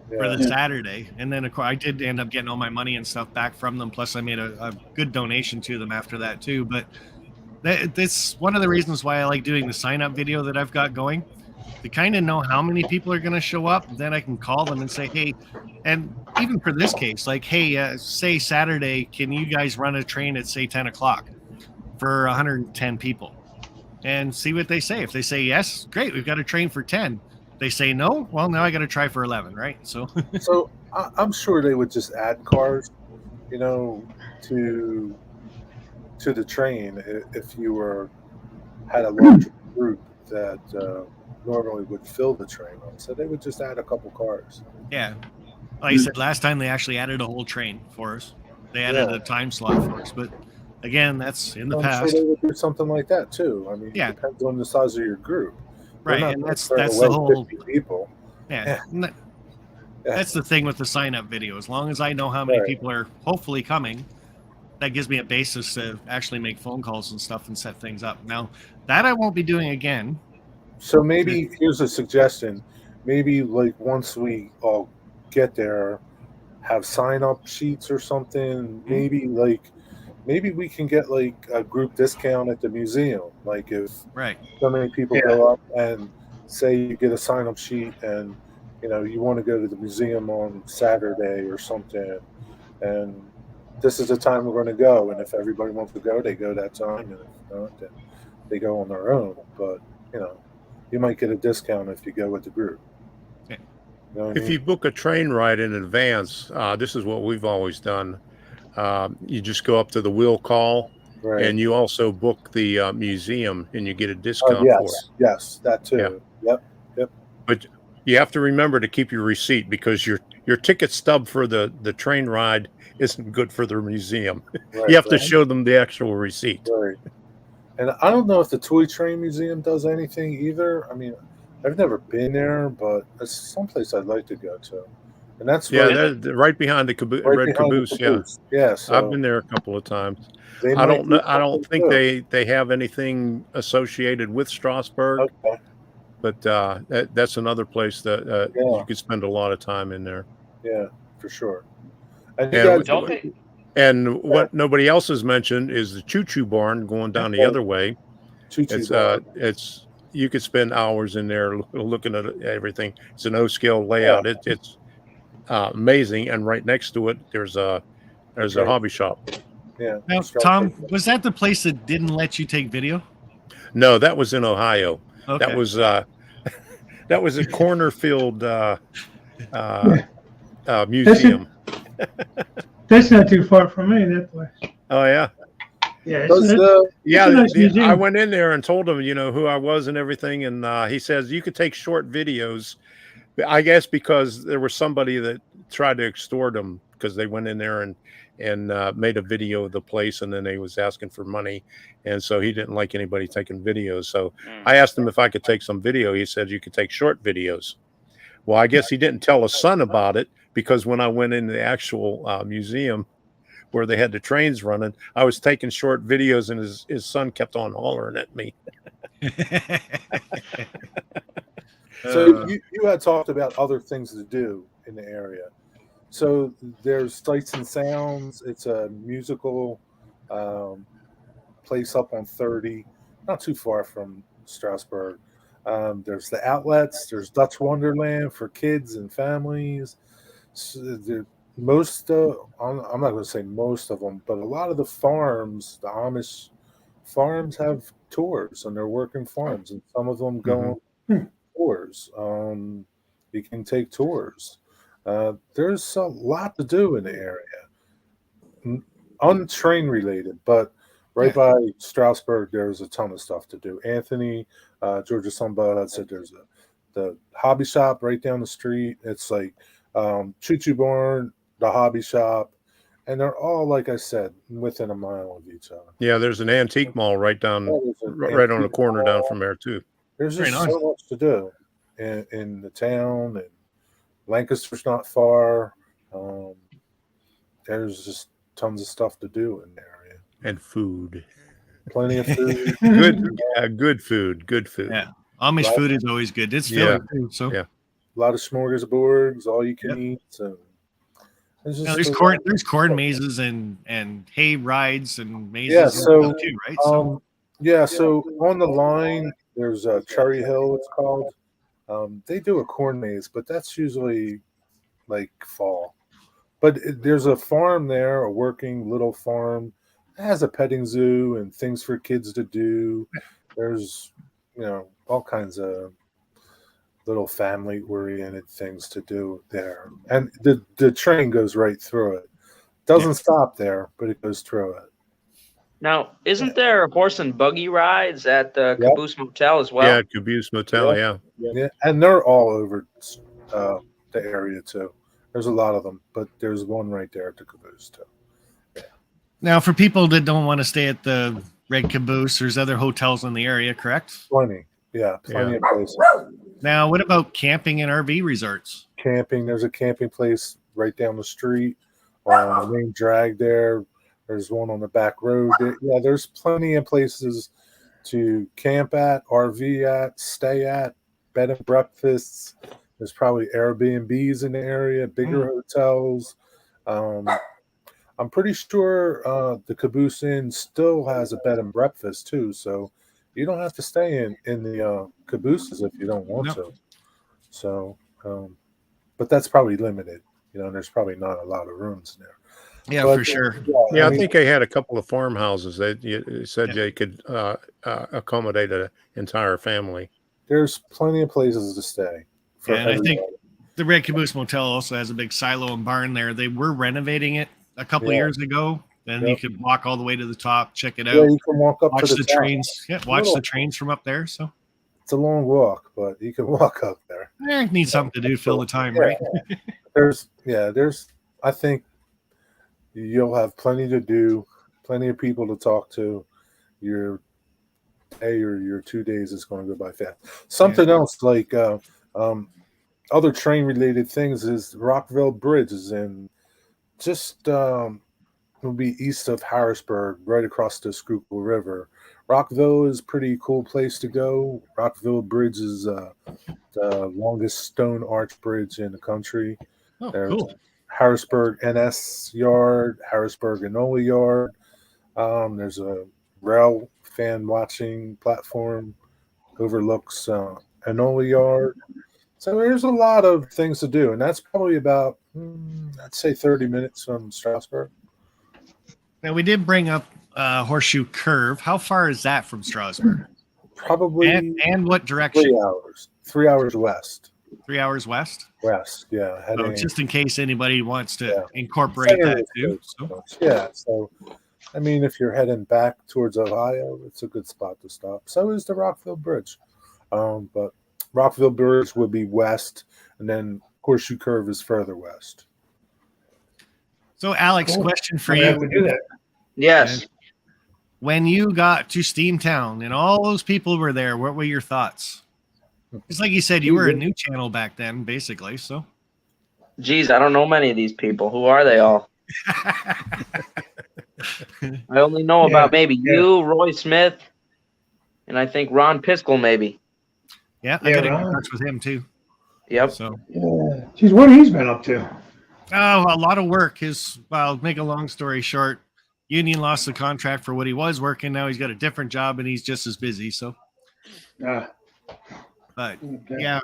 for the Saturday. And then, of course, I did end up getting all my money and stuff back from them. Plus, I made a good donation to them after that, too. But that's one of the reasons why I like doing the sign-up video that I've got going. To kind of know how many people are going to show up, then I can call them and say, hey, and even for this case, like, hey, say Saturday, can you guys run a train at, say, 10 o'clock? for 110 people and see what they say. If they say yes, great, we've got a train for 10. If they say no, well, now I got to try for 11, right? So So I'm sure they would just add cars, you know, to the train if you had a larger group that normally would fill the train up. So they would just add a couple cars. yeah, like I said, last time they actually added a whole train for us. They added a time slot for us, but again, that's in the I'm past. sure they would do something like that too. I mean, Yeah. it depends on the size of your group. They're Right, not and gonna that's turn the away whole 50 people. yeah. Yeah. That's the thing with the sign up video. As long as I know how many Right. people are hopefully coming, that gives me a basis to actually make phone calls and stuff and set things up. Now, that I won't be doing again. So maybe here's a suggestion. Maybe like once we all get there, have sign up sheets or something. Maybe we can get like a group discount at the museum. Like if Right. so many people go up and say you get a sign up sheet and you want to go to the museum on Saturday or something, and this is the time we're going to go. And if everybody wants to go, they go that time, and if not, then they go on their own. But you might get a discount if you go with the group. Yeah. You know what I If mean? you book a train ride in advance, this is what we've always done. You just go up to the wheel call, Right. and you also book the museum, and you get a Oh discount for it. yes, that too. Yeah. Yep. But you have to remember to keep your receipt, because your ticket stub for the train ride isn't good for the museum. Right, You have to right. show them the actual receipt. Right. And I don't know if the Toy Train Museum does anything either. I mean, I've never been there, but it's someplace I'd like to go to. And that's Yeah, right, they're right behind the right red behind the caboose. Yeah, caboose. Yeah, so I've been there a couple of times. they I might don't do know. I don't something think too. they have anything associated with Strasbourg, Okay. but that's another place that Yeah. you could spend a lot of time in there. Yeah, for sure. And you And guys Don't they? And what nobody else has mentioned is the Choo Choo Barn going down the other way. Choo-choo bar. It's you could spend hours in there looking at everything. It's an O-scale layout. It's amazing. And right next to it, there's a right. hobby shop. Yeah. Now, Tom, was that the place that didn't let you take video? No, that was in Ohio. Okay. That was that was a cornfield museum. That's not too far from me, that place. Oh yeah. Yeah, Does it's the Yeah, a nice museum. I went in there and told him, who I was and everything, and he says you could take short videos. I guess because there was somebody that tried to extort him, because they went in there and made a video of the place, and then they was asking for money, and so he didn't like anybody taking videos. So I asked him if I could take some video. He said you could take short videos. Well, I guess he didn't tell his son about it, because when I went in the actual museum where they had the trains running, I was taking short videos, and his son kept on hollering at me. So you had talked about other things to do in the area. So there's Sights and Sounds. It's a musical place up on 30, not too far from Strasbourg. There's the outlets. There's Dutch Wonderland for kids and families. So I'm not going to say most of them, but a lot of the farms, the Amish farms, have tours, and they're working farms, and some of them go on tours. You can take tours. There's a lot to do in the area, untrain related, but right by Strasbourg, there's a ton of stuff to do. Anthony, Georgia Sunbelt had said there's the hobby shop right down the street. It's like Choo Choo Barn, the hobby shop, and they're all, like I said, within a mile of each other. Yeah, there's an antique mall right down, There's an right on the antique corner down mall. from there too. There's Very just nice. so much to do in the town, and Lancaster's not far. There's just tons of stuff to do in the area. And food. Plenty of food. Good food. Good food. Yeah. Amish food is always good. It's filling too. So Yeah. A lot of smorgasbords, all you can eat. And it's just there's corn mazes and hay rides and mazes. Yeah, and so, stuff too, right? So so on the line, there's Cherry Hill, it's called. They do a corn maze, but that's usually like fall. But there's a farm there, a working little farm has a petting zoo and things for kids to do. There's, all kinds of little family oriented things to do there. And the train goes right through it. Doesn't stop there, but it goes through it. Now, isn't there horse and buggy rides at the Yep. Caboose Motel as well? Yeah, Caboose Motel. Yeah. And they're all over the area too. There's a lot of them, but there's one right there at the Caboose too. Now, for people that don't want to stay at the Red Caboose, there's other hotels in the area, correct? Plenty of places. Now, what about camping and RV resorts? Camping, there's a camping place right down the street on the main drag there. There's one on the back road. Yeah, there's plenty of places to camp at, RV at, stay at, bed and breakfasts. There's probably Airbnbs in the area, bigger hotels. I'm pretty sure the Caboose Inn still has a bed and breakfast too, so you don't have to stay in the cabooses if you don't want to. So, but that's probably limited. There's probably not a lot of rooms there. Yeah, But, for sure. I think they had a couple of farmhouses that you said they could accommodate an entire family. There's plenty of places to stay. And I think the Red Caboose Motel also has a big silo and barn there. They were renovating it a couple of years ago, and you could walk all the way to the top, check it out. Yeah, you can walk up watch to the top. trains. Yeah, watch the trains from up there. So It's a long walk, but you can walk up there. need something to do, fill the time, right? There's I think you'll have plenty to do, plenty of people to talk to. Your day or your 2 days is going to go by fast. Something else like other train related things is Rockville Bridge is in just will be east of Harrisburg, right across the Schuylkill River. Rockville is a pretty cool place to go. Rockville Bridge is the longest stone arch bridge in the country. Oh, There's cool. Harrisburg NS Yard, Harrisburg Enola Yard. There's a rail fan watching platform overlooks Enola Yard. So there's a lot of things to do, and that's probably about, I'd say 30 minutes from Strasbourg. Now, we did bring up Horseshoe Curve. How far is that from Strasbourg? Probably and what direction? 3 hours. 3 hours west. 3 hours west? West, yeah. So just in case anybody wants to Yeah. incorporate Center that of too. the So. coast. Yeah, so I mean, if you're heading back towards Ohio, it's a good spot to stop. So is the Rockville Bridge. But Rockville Bridge will be west, and then Horseshoe Curve is further west. So, Alex, Cool. question for We have to you. do that. Yes. When you got to Steamtown and all those people were there, what were your thoughts? It's like you said, you were a new channel back then, basically. So, Geez, I don't know many of these people. Who are they all? I only know about maybe you, Roy Smith, and I think Ron Piskel, maybe. yeah, I Yeah, got to get in Ron. touch with him too. Yep. So, Yeah. Geez, what he's been up to. oh, a lot of work. Well, make a long story short, Union lost the contract for what he was working. Now he's got a different job and he's just as busy. So, Ah, but okay. yeah,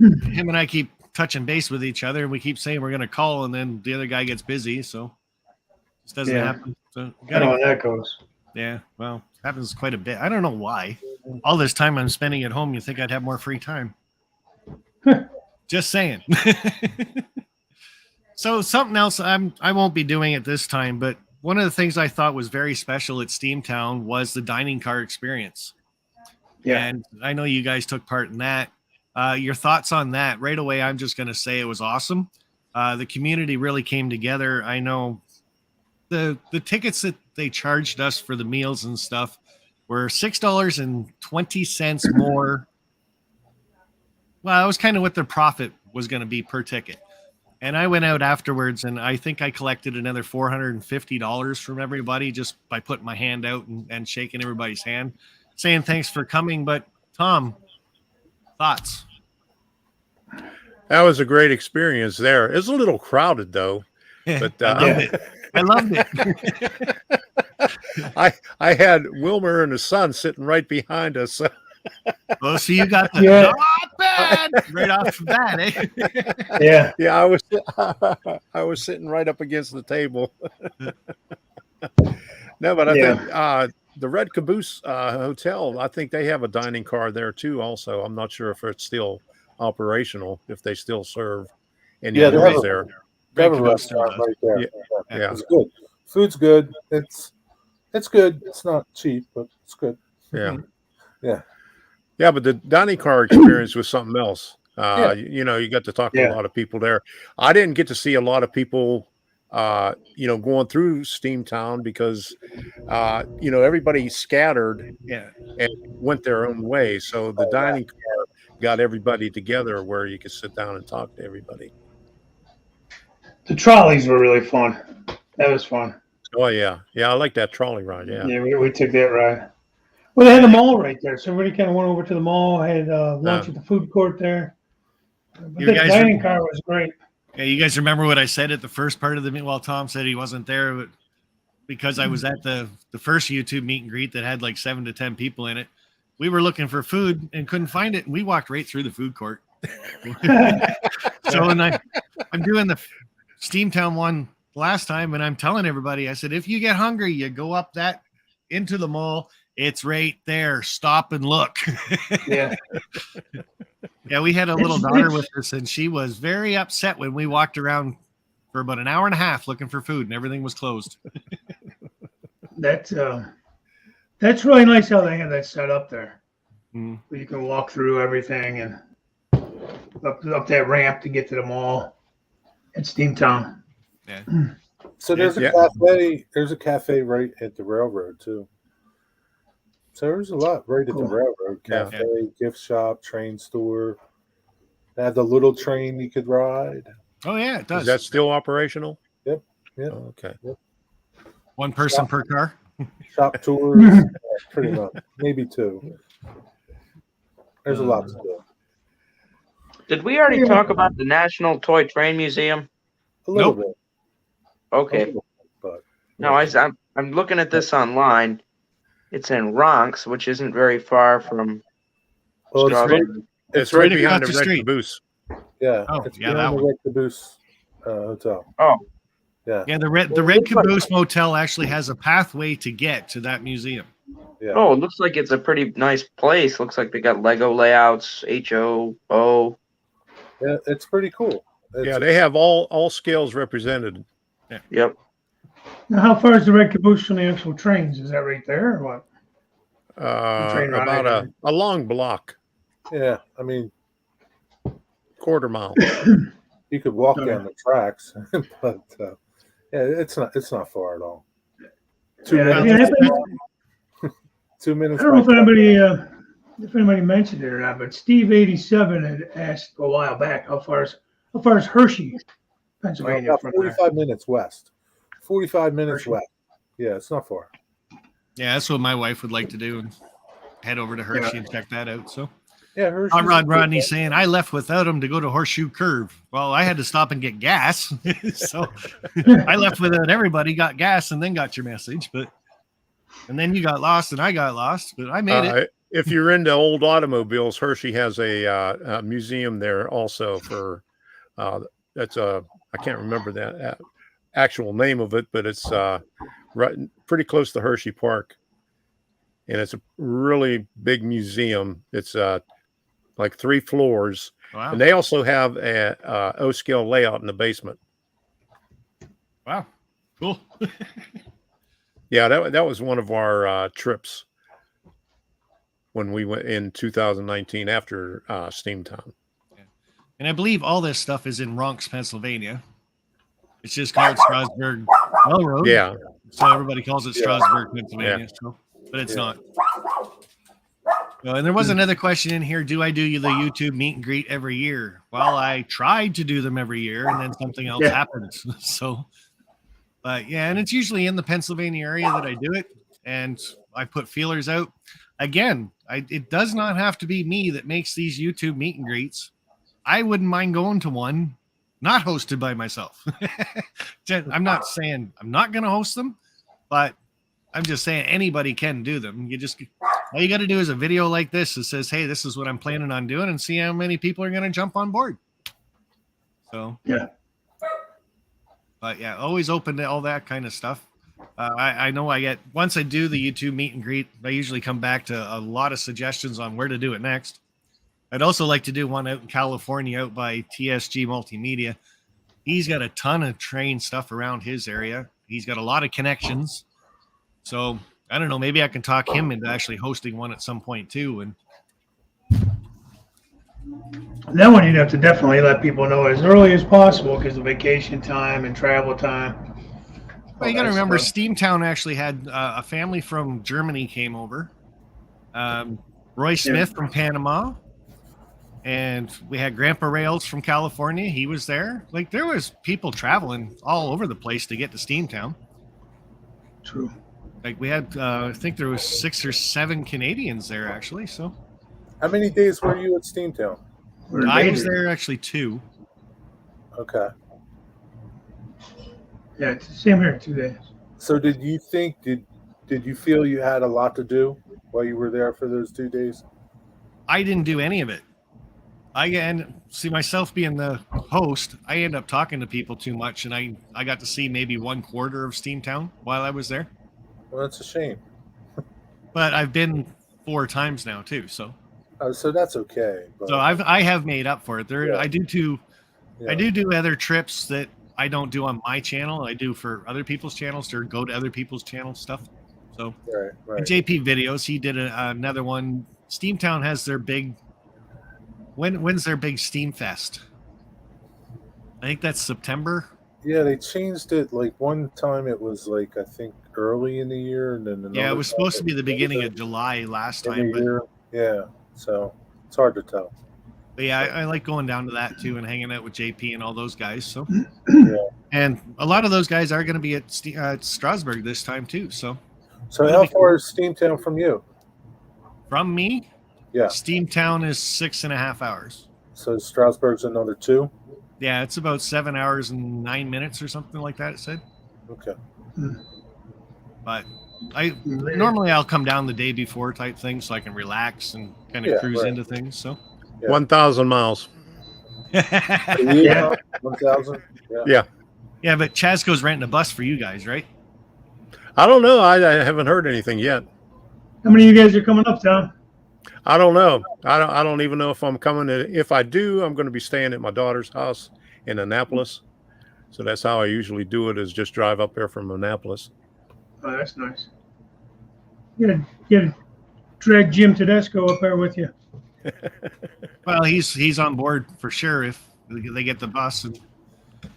him and I keep touching base with each other, and we keep saying we're going to call, and then the other guy gets busy. So, this doesn't Yeah. happen. So, I know how that goes. yeah, well, happens quite a bit. I don't know why. All this time I'm spending at home, you think I'd have more free time. Just saying. So something else I won't be doing it this time, but one of the things I thought was very special at Steamtown was the dining car experience. Yeah. And I know you guys took part in that. Your thoughts on that? Right away, I'm just going to say it was awesome. The community really came together. I know the tickets that they charged us for the meals and stuff were $6.20 more. Well, it was kind of what their profit was going to be per ticket. And I went out afterwards, and I think I collected another $450 from everybody just by putting my hand out and shaking everybody's hand, saying thanks for coming. But Tom, thoughts? That was a great experience there. It was a little crowded though, but I loved it. I had Wilmer and his son sitting right behind us. So Oh, so you got the Yeah. not bad right off the bat, eh? Yeah. yeah, I was sitting right up against the table. No, but I Yeah. think the Red Caboose Hotel, I think they have a dining car there too. Also, I'm not sure if it's still operational, if they still serve any Yeah, they have meals a- there. They have a Red Caboose still restaurant does. right there. Yeah. Yeah. It's good. Food's good. It's good. It's not cheap, but it's good. Yeah. Yeah. Yeah, but the dining car experience was something else. Yeah. You know, you got to talk to Yeah. a lot of people there. I didn't get to see a lot of people, you know, going through Steamtown because, you know, everybody scattered Yeah. and went their own way. So the dining car got everybody together where you could sit down and talk to everybody. The trolleys were really fun. That was fun. Oh yeah, yeah, I like that trolley ride. Yeah, Yeah, we took that ride. Well, they had the mall right there, so everybody kind of went over to the mall. Had lunch at the food court there. But You the guys dining car was great. Yeah, you guys remember what I said at the first part of the meet? Well, Tom said he wasn't there, but because I was at the first YouTube meet and greet that had like 7 to 10 people in it. We were looking for food and couldn't find it, and we walked right through the food court. So, and I'm doing the Steamtown one last time, and I'm telling everybody, I said, if you get hungry, you go up that into the mall. It's right there. Stop and look. Yeah. Yeah, we had a little daughter with us, and she was very upset when we walked around for about an hour and a half looking for food, and everything was closed. That's really nice how they have that set up there. Mm. Where you can walk through everything and up that ramp to get to the mall at Steamtown. Yeah. So there's a Yeah. cafe. There's a cafe right at the railroad too. So there's a lot right at the Cool. railroad. Yeah. Cafe, gift shop, train store. They have the little train you could ride. Oh yeah, it does. is that still operational? Yep. Yep. Oh, okay. One person per car. Shop tours, yeah, pretty much. Maybe 2. There's a lot to do. Did we already talk about the National Toy Train Museum? A little Nope. bit. Okay. But No, I'm looking at this online. It's in Ronks, which isn't very far from well, it's Strasbourg. right, It's right right behind the across the Red street. Caboose. yeah. Oh, it's yeah, behind that the one. Red Caboose Hotel. Oh. Yeah. Yeah, the Red Caboose Motel actually has a pathway to get to that museum. Yeah. Oh, it looks like it's a pretty nice place. Looks like they got Lego layouts, HOO. Yeah, it's pretty cool. Yeah, they have all scales represented. Yep. Now, how far is the Red Caboose from the actual trains? Is that right there or what? Train ride. About a long block, Yeah, I mean, quarter mile. you could walk Okay. down the tracks, but yeah, it's not far at all. 2 Yeah, minutes. yeah, 2 minutes. I don't know by if anybody mentioned it or not, but Steve87 had asked a while back how far is Hershey, Pennsylvania about from there? 45 minutes west. 45 minutes Hershey. west. Yeah, it's not far. Yeah, that's what my wife would like to do and head over to Hershey and check that out. So Yeah, Hershey's Rodney's saying I left without him to go to Horseshoe Curve. Well, I had to stop and get gas. So I left without everybody, got gas, and then got your message. And then you got lost and I got lost, but I made it. If you're into old automobiles, Hershey has a museum there also for that's I can't remember that actual name of it, but it's right pretty close to Hershey Park, and it's a really big museum. It's like 3 floors, Wow. and they also have a O scale layout in the basement. Wow. Cool. Yeah, that was one of our trips when we went in 2019 after Steamtown. And I believe all this stuff is in Ronks, Pennsylvania. It's just called Strasburg Railroad. Yeah, So everybody calls it Strasburg, Pennsylvania. So, but it's not. And there was another question in here. Do I do the YouTube meet and greet every year? Well, I tried to do them every year and then something else happens. So, but yeah, and it's usually in the Pennsylvania area that I do it. And I put feelers out. Again, it does not have to be me that makes these YouTube meet and greets. I wouldn't mind going to one not hosted by myself. I'm not saying I'm not going to host them, but I'm just saying anybody can do them. All you got to do is a video like this that says, hey, this is what I'm planning on doing, and see how many people are going to jump on board. So, Yeah. but yeah, always open to all that kind of stuff. I know I get, once I do the YouTube meet and greet, I usually come back to a lot of suggestions on where to do it next. I'd also like to do one out in California out by TSG Multimedia. He's got a ton of train stuff around his area. He's got a lot of connections. So I don't know, maybe I can talk him into actually hosting one at some point too. And That one you'd have to definitely let people know as early as possible because of vacation time and travel time. well, you got to remember, Steamtown actually had a family from Germany came over. Roy Smith from Panama. And we had Grandpa Rails from California. He was there. Like, there was people traveling all over the place to get to Steamtown. True. Like, we had, I think there was 6 or 7 Canadians there, actually. So How many days were you at Steamtown? I was there actually 2. Okay. Yeah, it's the same here, 2 days. So did you think, did you feel you had a lot to do while you were there for those 2 days? I didn't do any of it. I see myself being the host. I end up talking to people too much, and I got to see maybe 1/4 of Steamtown while I was there. Well, that's a shame. But I've been 4 times now too, so So that's okay. But, so I have made up for it. There, Yeah. I do too. yeah. I do other trips that I don't do on my channel. I do for other people's channels or go to other people's channel stuff. So Right. JP Videos, he did another one. Steamtown has their big. When's their big Steam Fest? I think that's September. Yeah, they changed it. Like one time it was like, I think early in the year, and then Yeah, another it was time supposed to be the was beginning later of July last in the time, but year. Yeah, so it's hard to tell. yeah, I like going down to that too and hanging out with JP and all those guys. So, Yeah. and a lot of those guys are going to be at Strasbourg this time too. So, So That'll how be far is Steamtown from you? from me, Yeah. Steamtown is 6.5 hours. So Strasbourg's another 2? Yeah, it's about 7 hours and 9 minutes or something like that. It said, Okay. but normally I'll come down the day before type thing so I can relax and kind of Yeah, cruise right. into things. So, Yeah. 1,000 miles. Yeah. 1,000? Yeah. yeah, but Chasco's renting a bus for you guys, right? I don't know. I haven't heard anything yet. How many of you guys are coming up, Tom? I don't know. I don't even know if I'm coming. If I do, I'm going to be staying at my daughter's house in Annapolis. So that's how I usually do it, is just drive up there from Annapolis. Oh, that's nice. You gotta drag Jim Tedesco up there with you. Well, he's on board for sure if they get the bus and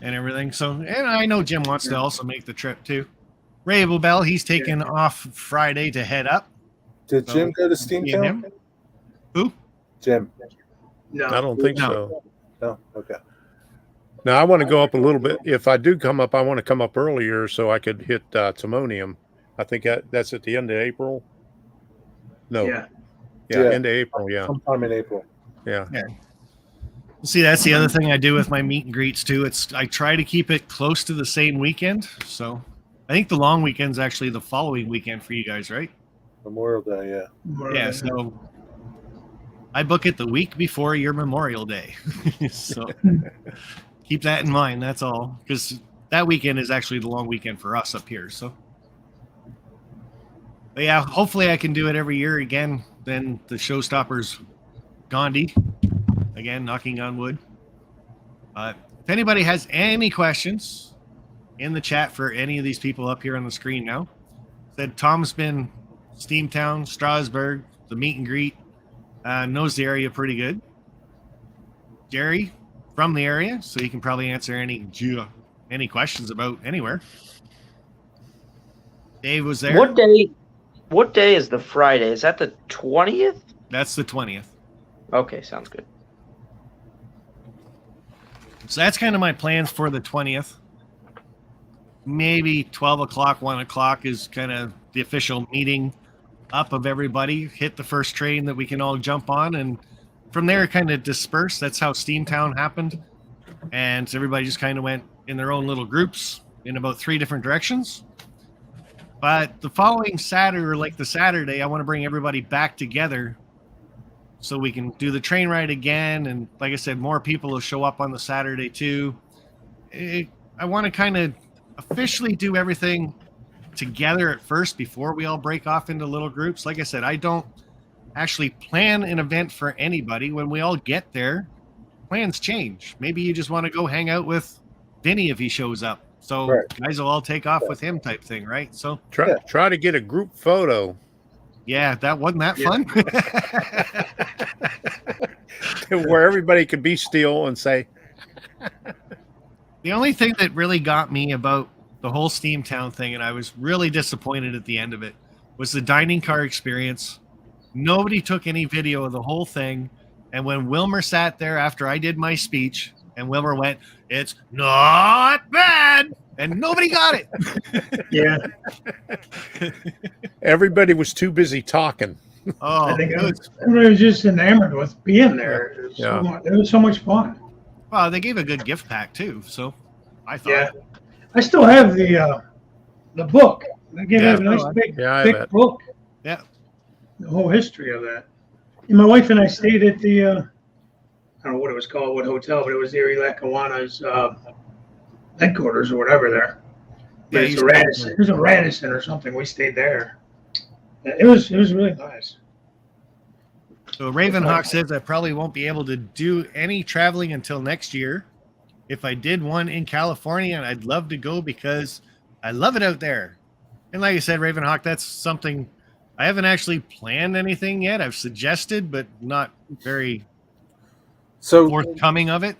everything. So, and I know Jim wants to also make the trip too. Ray Abel, he's taking off Friday to head up. Did Jim go to Me and Steamtown? him. Who? Jim. No. I don't think No. so. No. Okay. Now I want to go up a little bit. If I do come up, I want to come up earlier so I could hit Timonium. I think that's at the end of April. No. Yeah. Yeah, Yeah. end of April. Yeah. Sometime in April. Yeah. See, that's the other thing I do with my meet and greets too. I try to keep it close to the same weekend. So I think the long weekend's actually the following weekend for you guys, right? Memorial Day. Yeah. Yeah. So I book it the week before your Memorial Day. So keep that in mind. That's all, because that weekend is actually the long weekend for us up here. So, but yeah, hopefully I can do it every year again. Then the showstoppers, Gandhi, again, knocking on wood. If anybody has any questions in the chat for any of these people up here on the screen now, said Tom's been Steamtown, Strasbourg, the meet and greet, knows the area pretty good. Jerry from the area, so he can probably answer any questions about anywhere. Dave was there. What day is the Friday? Is that the 20th? That's the 20th. Okay, sounds good. So that's kind of my plans for the 20th. Maybe 12 o'clock, 1 o'clock is kind of the official meeting up of everybody. Hit the first train that we can all jump on, and from there kind of disperse. That's how Steamtown happened. And everybody just kind of went in their own little groups in about 3 different directions. But the following Saturday, or like the Saturday, I want to bring everybody back together so we can do the train ride again. And like I said, more people will show up on the Saturday too. I want to kind of officially do everything together at first before we all break off into little groups. Like I said, I don't actually plan an event for anybody. When we all get there, plans change. Maybe you just want to go hang out with Vinny if he shows up. So Right. guys will all take off with him type thing, right? So Try to get a group photo yeah, that wasn't that fun. where everybody could be still and say, The only thing that really got me about the whole Steamtown thing, and I was really disappointed at the end of it, was the dining car experience. Nobody took any video of the whole thing. And when Wilmer sat there after I did my speech, and Wilmer went, "It's not bad," and nobody got it. Yeah. everybody was too busy talking. Oh, I think it was, everybody was just enamored with being there. It was so much fun. well, they gave a good gift pack too. So I thought, Yeah. I still have the book. They gave Yeah. me a nice big, Yeah, I have thick that. book. yeah. The whole history of that. And my wife and I stayed at the, I don't know what it was called, what hotel, but it was Erie Lackawanna's headquarters or whatever there. Yeah, But you it's a stayed Radisson. It was a Radisson or something. We stayed there. It was really nice. So Ravenhawk says I probably won't be able to do any traveling until next year. If I did one in California, and I'd love to go because I love it out there. And like I said, Ravenhawk, that's something I haven't actually planned anything yet. I've suggested, but not very So, forthcoming of it.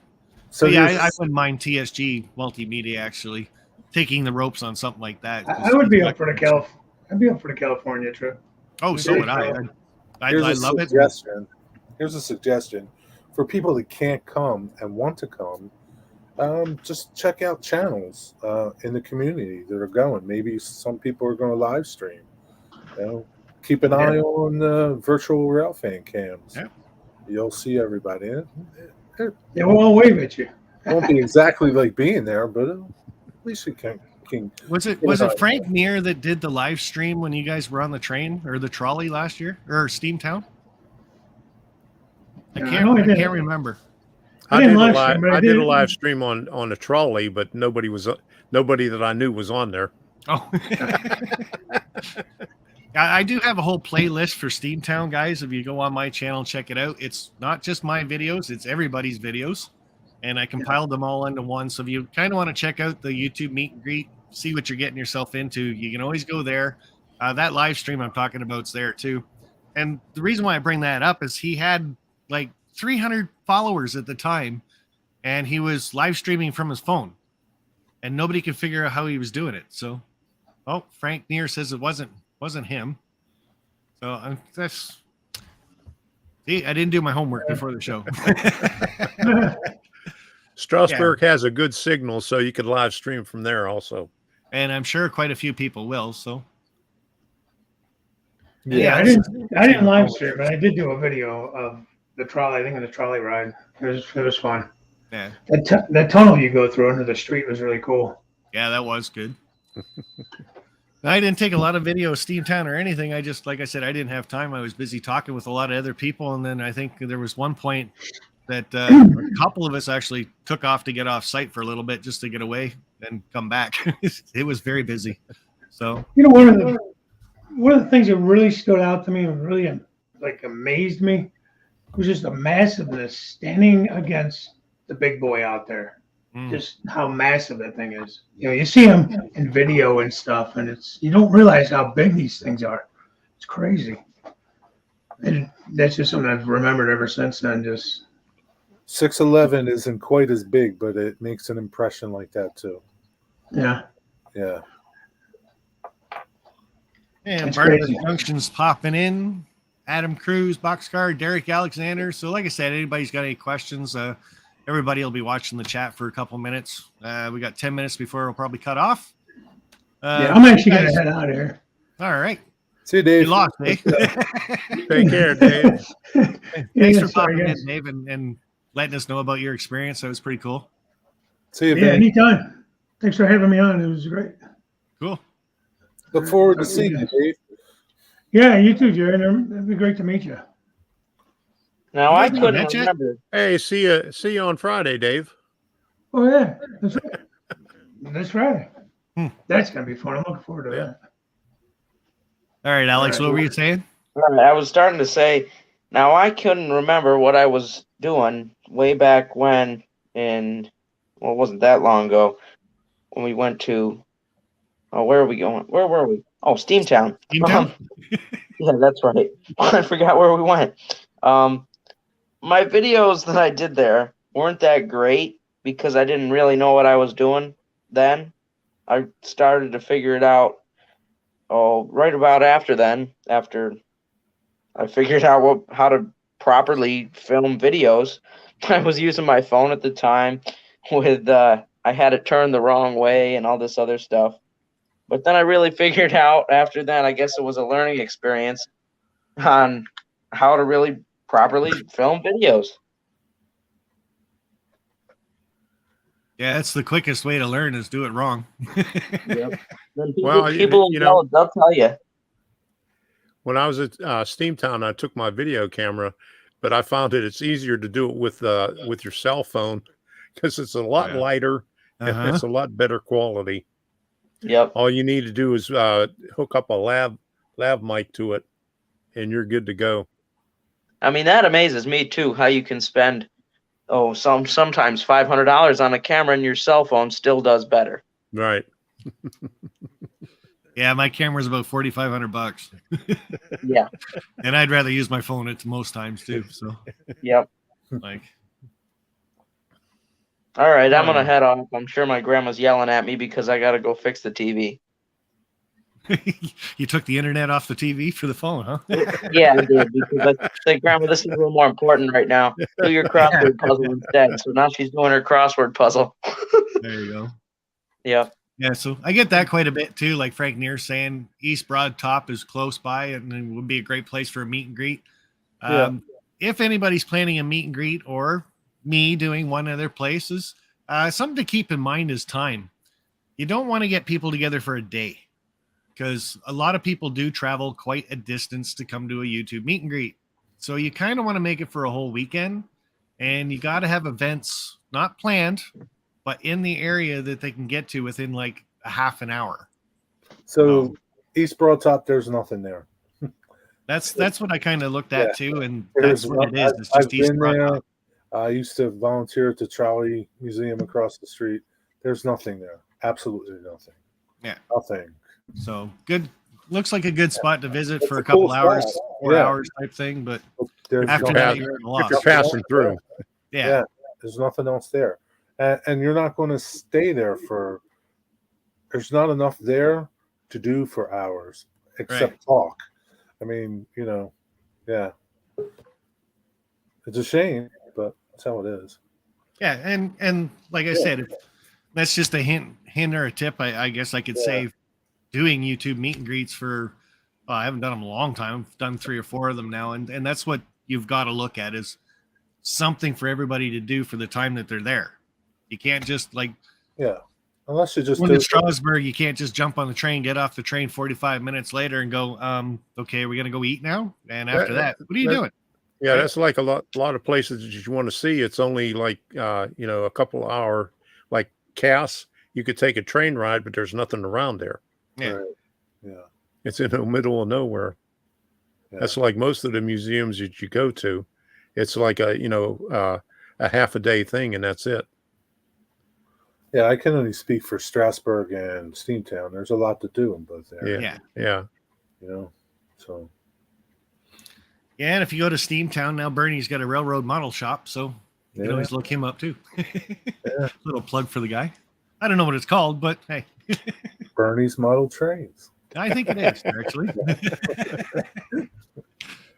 so But yeah, here's- I wouldn't mind TSG Multimedia actually taking the ropes on something like that. I would be up for the I'd be up for the California trip. Oh, so would I. I here's a love it. suggestion. Here's a suggestion for people that can't come and want to come. Just check out channels in the community that are going. Maybe some people are going to live stream. You know, keep an eye on the virtual rail fan cams. Yeah. You'll see everybody. They will all wave at you. It won't be exactly like being there, but at least you can. Was it Frank Neer that did the live stream when you guys were on the train or the trolley last year or Steamtown? I can't remember. I did a live stream on a trolley, but nobody that I knew was on there. Oh, I do have a whole playlist for Steamtown, guys. If you go on my channel, check it out. It's not just my videos; it's everybody's videos, and I compiled them all into one. So if you kind of want to check out the YouTube meet and greet, see what you're getting yourself into, you can always go there. That live stream I'm talking about's there too. And the reason why I bring that up is he had like 300 followers at the time, and he was live streaming from his phone, and nobody could figure out how he was doing it. So, oh, Frank Neer says it wasn't him. So see, I didn't do my homework before the show. Strasburg has a good signal, so you could live stream from there also. And I'm sure quite a few people will. So Yeah, I didn't live stream, but I did do a video of the trolley. I think of the trolley ride. It was fun. Yeah, That tunnel you go through under the street was really cool. yeah, that was good. I didn't take a lot of video of Steamtown or anything. I just, like I said, I didn't have time. I was busy talking with a lot of other people, and then I think there was one point that a couple of us actually took off to get off site for a little bit just to get away and come back. It was very busy. So one of the things that really stood out to me and really like amazed me was just the massiveness standing against the big boy out there. Just how massive that thing is. You know, you see them in video and stuff, and you don't realize how big these things are. It's crazy. And that's just something I've remembered ever since then. Just 6'11" isn't quite as big, but it makes an impression like that too. yeah. Yeah. And It's Barnabas crazy. Junction's popping in. Adam Cruz, Boxcar, Derek Alexander. So, like I said, anybody's got any questions, everybody will be watching the chat for a couple minutes. We got 10 minutes before we'll probably cut off. Yeah, I'm actually going to head out of here. All right. See you, Dave. You lost, eh? Take care, Dave. Thanks for sorry, popping guys. in, Dave, and letting us know about your experience. That was pretty cool. See you, Yeah, Vinny. anytime. Thanks for having me on. It was great. Cool. Look forward to seeing you, Dave. Yeah, you too, Jared. It'd be great to meet you. Now I That's couldn't it. remember. Hey, see you on Friday, Dave. Oh, yeah. That's right. That's Friday. That's gonna be fun. I'm looking forward to Yeah. that. All right, Alex, All what right. were you saying? I was starting to say, now I couldn't remember what I was doing way back when, and well, it wasn't that long ago when we went to. Oh, where are we going? Where were we? Oh, Steamtown. Steamtown? Yeah, that's right. I forgot where we went. My videos that I did there weren't that great because I didn't really know what I was doing then. I started to figure it out. Oh, right about after then, after I figured out how to properly film videos. I was using my phone at the time with I had it turned the wrong way and all this other stuff. But then I really figured out after that, I guess it was a learning experience on how to really properly film videos. Yeah, that's the quickest way to learn is do it wrong. Yep. Then Well, people you know, they'll tell you. when I was at Steamtown, I took my video camera, but I found that it's easier to do it with your cell phone because it's a lot Yeah. lighter and Uh-huh. it's a lot better quality. Yep. All you need to do is hook up a lav mic to it, and you're good to go. I mean, that amazes me too, how you can spend sometimes $500 on a camera and your cell phone still does better. Right. Yeah, my camera's about $4,500, Yeah. and I'd rather use my phone at most times too. So, Yep. like, All right, I'm gonna head off. I'm sure my grandma's yelling at me because I gotta go fix the TV. you took the internet off the TV for the phone, huh? Yeah, I did because I said, Grandma, this is a little more important right now. Do your crossword puzzle instead. So now she's doing her crossword puzzle. There you go. Yeah. Yeah, so I get that quite a bit too. Like Frank Neer's saying, East Broad Top is close by and it would be a great place for a meet and greet. If anybody's planning a meet and greet or me doing one of their places, something to keep in mind is time. You don't want to get people together for a day because a lot of people do travel quite a distance to come to a YouTube meet and greet. So you kind of want to make it for a whole weekend, and you got to have events not planned, but in the area that they can get to within like a half an hour. So East Broad Top, there's nothing there. That's what I kind of looked at too, and There's that's what it is. It's I've just East been Broad there. Top. I used to volunteer at the Trolley Museum across the street. There's nothing there. Absolutely nothing. Yeah. Nothing. So good. Looks like a good spot to visit It's for a a couple cool hours, spot. 4 Yeah. hours type thing. But There's after nothing- that, you're in a If you're loss. passing through. Yeah. There's nothing else there. And you're not going to stay there for, there's not enough there to do for hours except talk. I mean, yeah. It's a shame, but that's how it is. Yeah, and like I said, if that's just a hint or a tip. I guess I could say doing YouTube meet and greets for I haven't done them a long time. I've done 3 or 4 of them now, and that's what you've got to look at is something for everybody to do for the time that they're there. You can't just Unless you just when do in Strasbourg, you can't just jump on the train, get off the train 45 minutes later, and go, okay, we're gonna go eat now. And after that, what are you doing? Yeah, that's like a lot of places that you want to see. It's only like a couple hour, like Cass. You could take a train ride, but there's nothing around there. Yeah. Right. Yeah. It's in the middle of nowhere. Yeah. That's like most of the museums that you go to. It's like a half a day thing, and that's it. Yeah, I can only speak for Strasburg and Steamtown. There's a lot to do in both areas. Yeah. So. Yeah, and if you go to Steamtown now, Bernie's got a railroad model shop, so you can always look him up too. Little plug for the guy. I don't know what it's called, but hey, Bernie's Model Trains. I think it is actually.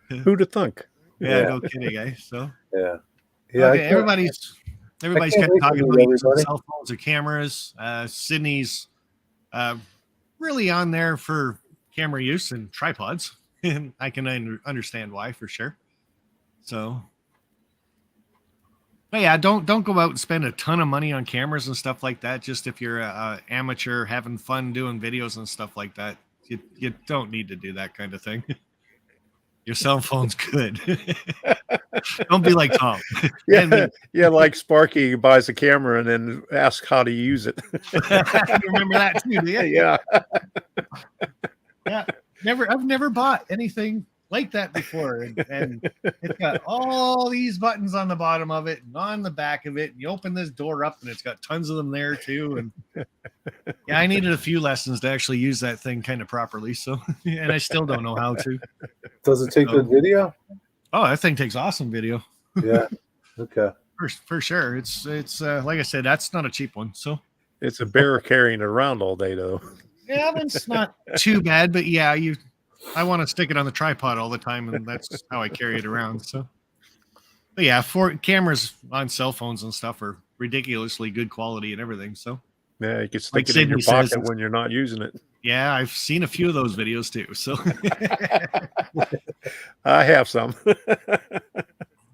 Who'd have thunk? Yeah, no kidding, guys. So Yeah. okay, everybody's kind of wait talking to about meet using everybody. cell phones or cameras. Sydney's really on there for camera use and tripods, and I can understand why for sure. So, but yeah, don't go out and spend a ton of money on cameras and stuff like that. Just if you're a amateur having fun doing videos and stuff like that, you don't need to do that kind of thing. Your cell phone's good. Don't be like Tom. Yeah, yeah, like Sparky buys a camera and then asks how to use it. You remember that too, do you? Yeah. Yeah. I've never bought anything like that before. And it's got all these buttons on the bottom of it and on the back of it. And you open this door up and it's got tons of them there too. And yeah, I needed a few lessons to actually use that thing kind of properly. So, and I still don't know how to. Does it take good video? Oh, that thing takes awesome video. Yeah. Okay. For sure. It's like I said, that's not a cheap one. So It's a bear carrying it around all day, though. yeah, that's not too bad, but yeah, I want to stick it on the tripod all the time, and that's how I carry it around. So, but yeah, cameras on cell phones and stuff are ridiculously good quality and everything. So Yeah, you can Like stick it in your Sydney says, pocket when you're not using it. yeah, I've seen a few of those videos too. So, I have some.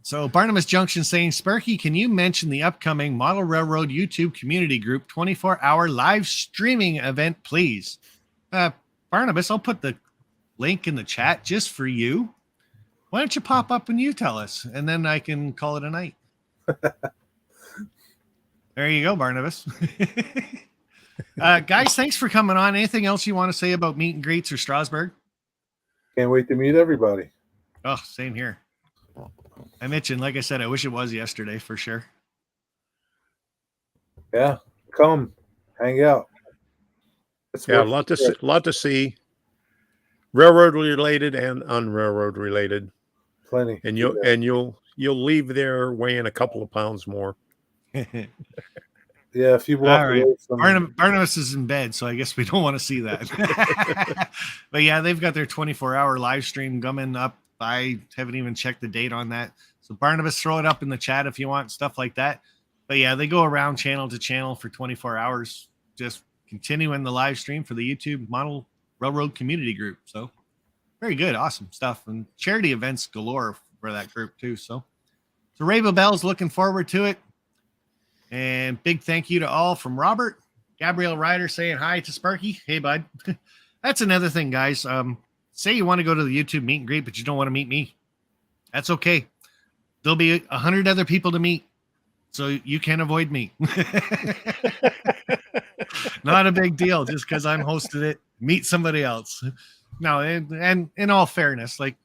so Barnabas Junction saying, Sparky, can you mention the upcoming Model Railroad YouTube community group 24-hour live streaming event, please? Barnabas, I'll put the link in the chat just for you. Why don't you pop up and you tell us, and then I can call it a night. There you go, Barnabas. Guys, thanks for coming on. Anything else you want to say about meet and greets or Strasbourg? Can't wait to meet everybody. Oh, same here. I'm itching. Like I said, I wish it was yesterday for sure. Yeah. Come. Hang out. It's Yeah, a worth lot it. lot to see. Railroad related and unrailroad related. Plenty. And you'll leave there weighing a couple of pounds more. Yeah, if you walk All right. away from Barnabas is in bed, so I guess we don't want to see that. But yeah, they've got their 24-hour live stream coming up. I haven't even checked the date on that. So Barnabas, throw it up in the chat if you want stuff like that. But yeah, they go around channel to channel for 24 hours, just continuing the live stream for the YouTube Model Railroad community group. So very good. Awesome stuff. And charity events galore for that group too. So Rainbow Bell's looking forward to it. And big thank you to all from Robert. Gabrielle Ryder saying hi to Sparky. Hey, bud. That's another thing, guys. Say you want to go to the YouTube meet and greet, but you don't want to meet me. That's okay. There'll be 100 other people to meet, so you can avoid me. Not a big deal. Just because I'm hosting it, meet somebody else. No, and in all fairness, like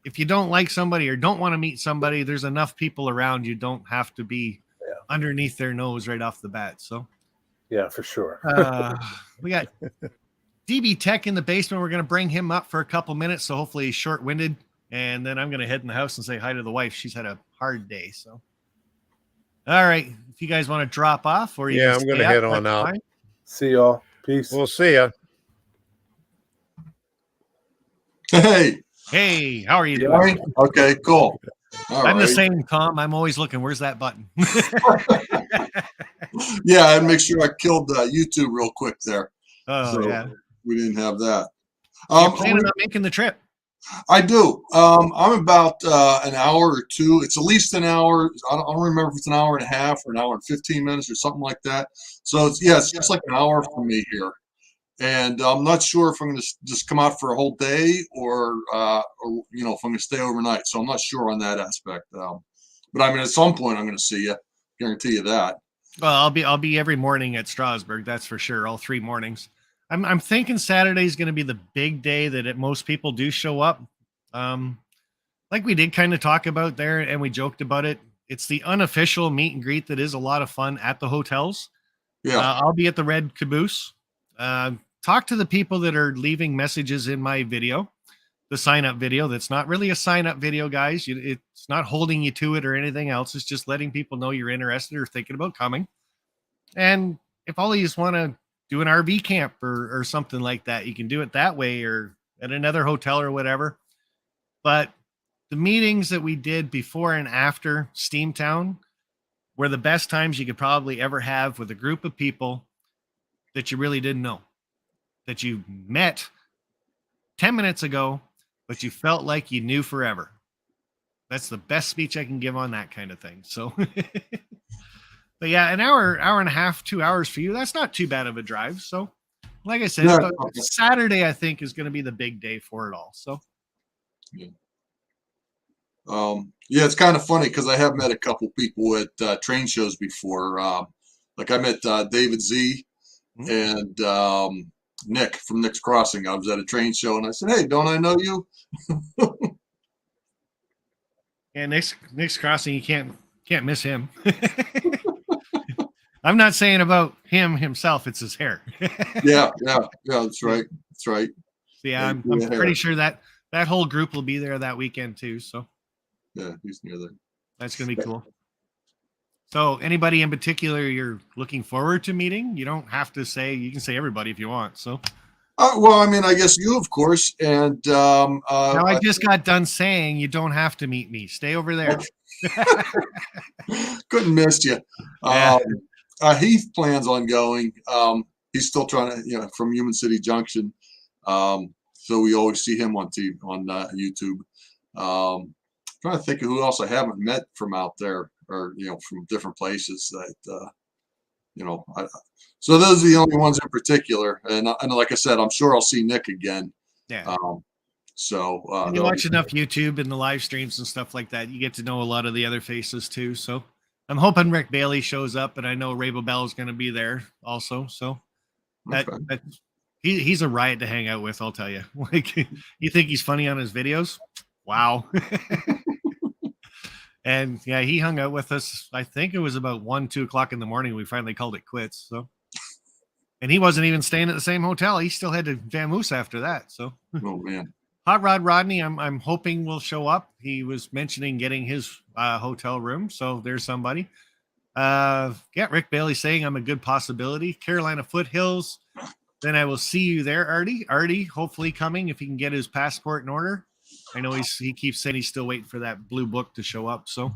if you don't like somebody or don't want to meet somebody, there's enough people around. You don't have to be underneath their nose right off the bat. So yeah, for sure. We got DB Tech in the basement. We're going to bring him up for a couple minutes, so hopefully he's short-winded, and then I'm going to head in the house and say hi to the wife. She's had a hard day. So all right, if you guys want to drop off, or you I'm going to head on out. Fine. See y'all. Peace. We'll see ya. Hey, how are you doing? Right? Okay, cool. All I'm the right. same, Tom. I'm always looking. Where's that button? Yeah, I'd make sure I killed YouTube real quick there. Oh, So yeah. we didn't have that. You're planning on making the trip? I do. I'm about an hour or two. It's at least an hour. I don't remember if it's an hour and a half or an hour and 15 minutes or something like that. So it's just like an hour from me here. And I'm not sure if I'm going to just come out for a whole day or if I'm going to stay overnight. So I'm not sure on that aspect. But I mean, at some point I'm going to see you. Guarantee you that. Well, I'll be every morning at Strasbourg. That's for sure. All 3 mornings. I'm thinking Saturday is going to be the big day that most people do show up. Like we did kind of talk about there, and we joked about it. It's the unofficial meet and greet that is a lot of fun at the hotels. Yeah. I'll be at the Red Caboose. Talk to the people that are leaving messages in my video, the sign up video. That's not really a sign up video, guys. It's not holding you to it or anything else. It's just letting people know you're interested or thinking about coming. And if all you just want to do an RV camp or something like that, you can do it that way or at another hotel or whatever. But the meetings that we did before and after Steamtown were the best times you could probably ever have with a group of people that you really didn't know, that you met 10 minutes ago, but you felt like you knew forever. That's the best speech I can give on that kind of thing. So, but yeah, an hour and a half, 2 hours for you. That's not too bad of a drive. So like I said, Yeah. Saturday, I think, is going to be the big day for it all. So Yeah, it's kind of funny because I have met a couple people at train shows before. Like I met David Z and Nick from Nick's Crossing. I was at a train show and I said, "Hey, don't I know you?" Yeah, Nick's Crossing, you can't miss him. I'm not saying about him himself; it's his hair. Yeah. That's right. That's right. Yeah, I'm Yeah, pretty sure that whole group will be there that weekend too. So yeah, he's near there. that's gonna be cool. So, anybody in particular you're looking forward to meeting? You don't have to say. You can say everybody if you want. So. Well, I mean, I guess you, of course, and Now I just got done saying you don't have to meet me. Stay over there. couldn't miss you. Yeah. Heath plans on going. He's still trying to, from Human City Junction. So we always see him on TV, on YouTube. Trying to think of who else I haven't met from out there, or from different places that so those are the only ones in particular. And like I said, I'm sure I'll see Nick again. Yeah. So and you watch enough YouTube and the live streams and stuff like that, you get to know a lot of the other faces too. So I'm hoping Rick Bailey shows up, and I know Rabo Bell is going to be there also. So that he's a riot to hang out with, I'll tell you. Like, you think he's funny on his videos? Wow. And yeah, he hung out with us. I think it was about 1-2 o'clock in the morning. We finally called it quits. So, and he wasn't even staying at the same hotel. He still had to vamoose after that. So, oh man, Hot Rod Rodney, I'm hoping will show up. He was mentioning getting his hotel room. So there's somebody. Rick Bailey saying I'm a good possibility. Carolina Foothills. Then I will see you there, Artie. Artie, hopefully coming if he can get his passport in order. I know he keeps saying he's still waiting for that blue book to show up. So,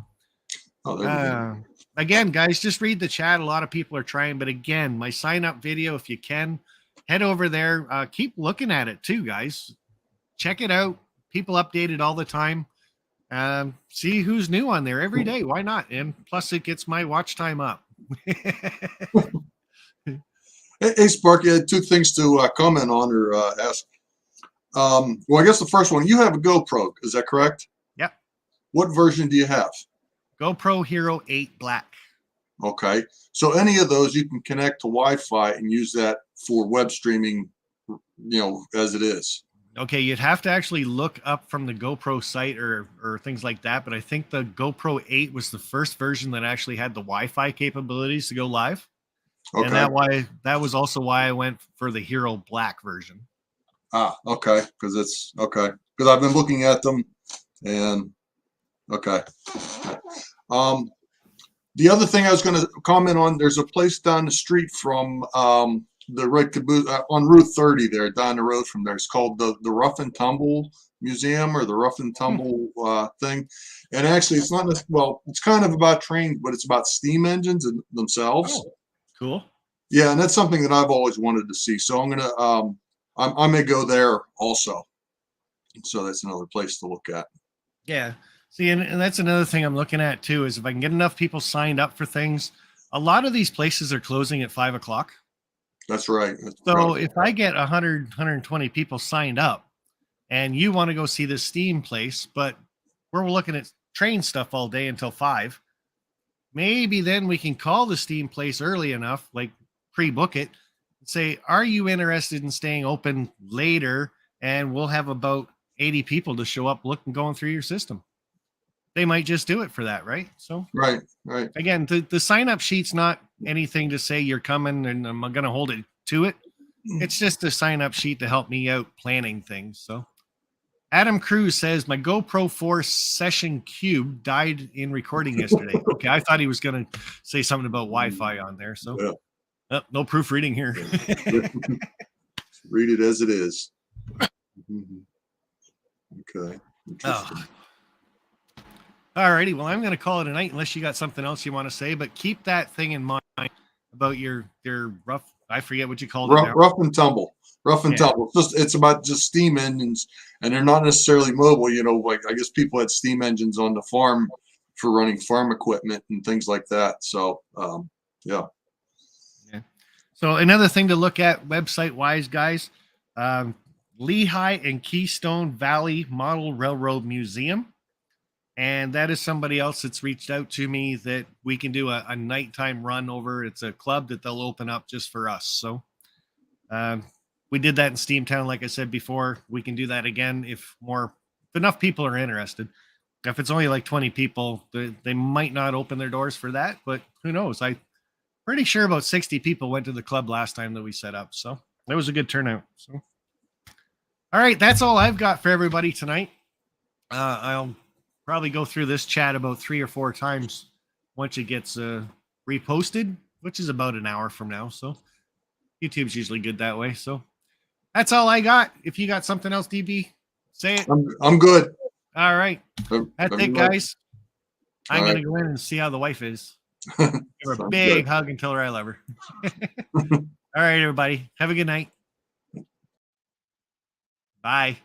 again, guys, just read the chat. A lot of people are trying, but again, my sign up video, if you can, head over there. Keep looking at it too, guys. Check it out. People update it all the time. See who's new on there every day. Why not? And plus, it gets my watch time up. Hey, Sparky, I had two things to comment on or ask. Well, I guess the first one, you have a GoPro, is that correct? Yep. What version do you have? GoPro Hero 8 Black. Okay. So any of those you can connect to Wi-Fi and use that for web streaming, as it is. Okay, you'd have to actually look up from the GoPro site or things like that, but I think the GoPro 8 was the first version that actually had the Wi-Fi capabilities to go live. Okay. And that was also why I went for the Hero Black version. Okay, because it's okay. Because I've been looking at them, and okay. The other thing I was going to comment on, there's a place down the street from the right caboose on Route 30 there, down the road from there. It's called the Rough and Tumble Museum, or the Rough and Tumble thing. And actually, it's not it's kind of about trains, but it's about steam engines themselves. Oh, cool. Yeah, and that's something that I've always wanted to see. So I'm gonna I may go there also. So that's another place to look at. Yeah. See, and that's another thing I'm looking at too, is if I can get enough people signed up for things. A lot of these places are closing at 5 o'clock. That's right. So if I get 100, 120 people signed up and you want to go see this Steam place, but we're looking at train stuff all day until 5, maybe then we can call the Steam place early enough, like pre-book it, say, are you interested in staying open later? And we'll have about 80 people to show up going through your system. They might just do it for that, right? So right. Again, the sign-up sheet's not anything to say you're coming and I'm going to hold it to it. It's just a sign-up sheet to help me out planning things. So Adam Cruz says, my GoPro 4 Session Cube died in recording yesterday. Okay, I thought he was going to say something about Wi-Fi on there. So yeah. No proofreading here. Read it as it is. Okay. All righty. Well, I'm going to call it a night unless you got something else you want to say, but keep that thing in mind about your rough. I forget what you called it. Rough and tumble. Tumble. It's about just steam engines, and they're not necessarily mobile. Like I guess people had steam engines on the farm for running farm equipment and things like that. So, yeah. So another thing to look at website wise, guys, Lehigh and Keystone Valley Model Railroad Museum. And that is somebody else that's reached out to me that we can do a nighttime run over. It's a club that they'll open up just for us. So we did that in Steamtown, like I said before. We can do that again if enough people are interested. If it's only like 20 people, they might not open their doors for that, but who knows? I'm pretty sure about 60 people went to the club last time that we set up. So that was a good turnout. So, all right, that's all I've got for everybody tonight. I'll probably go through this chat about 3 or 4 times once it gets reposted, which is about an hour from now. So YouTube's usually good that way. So that's all I got. If you got something else, DB, say it. I'm good. All right. That's it, guys. I'm All going right. to go in and see how the wife is. Give her a Sounds big good. hug and tell her I love her. All right, everybody. Have a good night. Bye.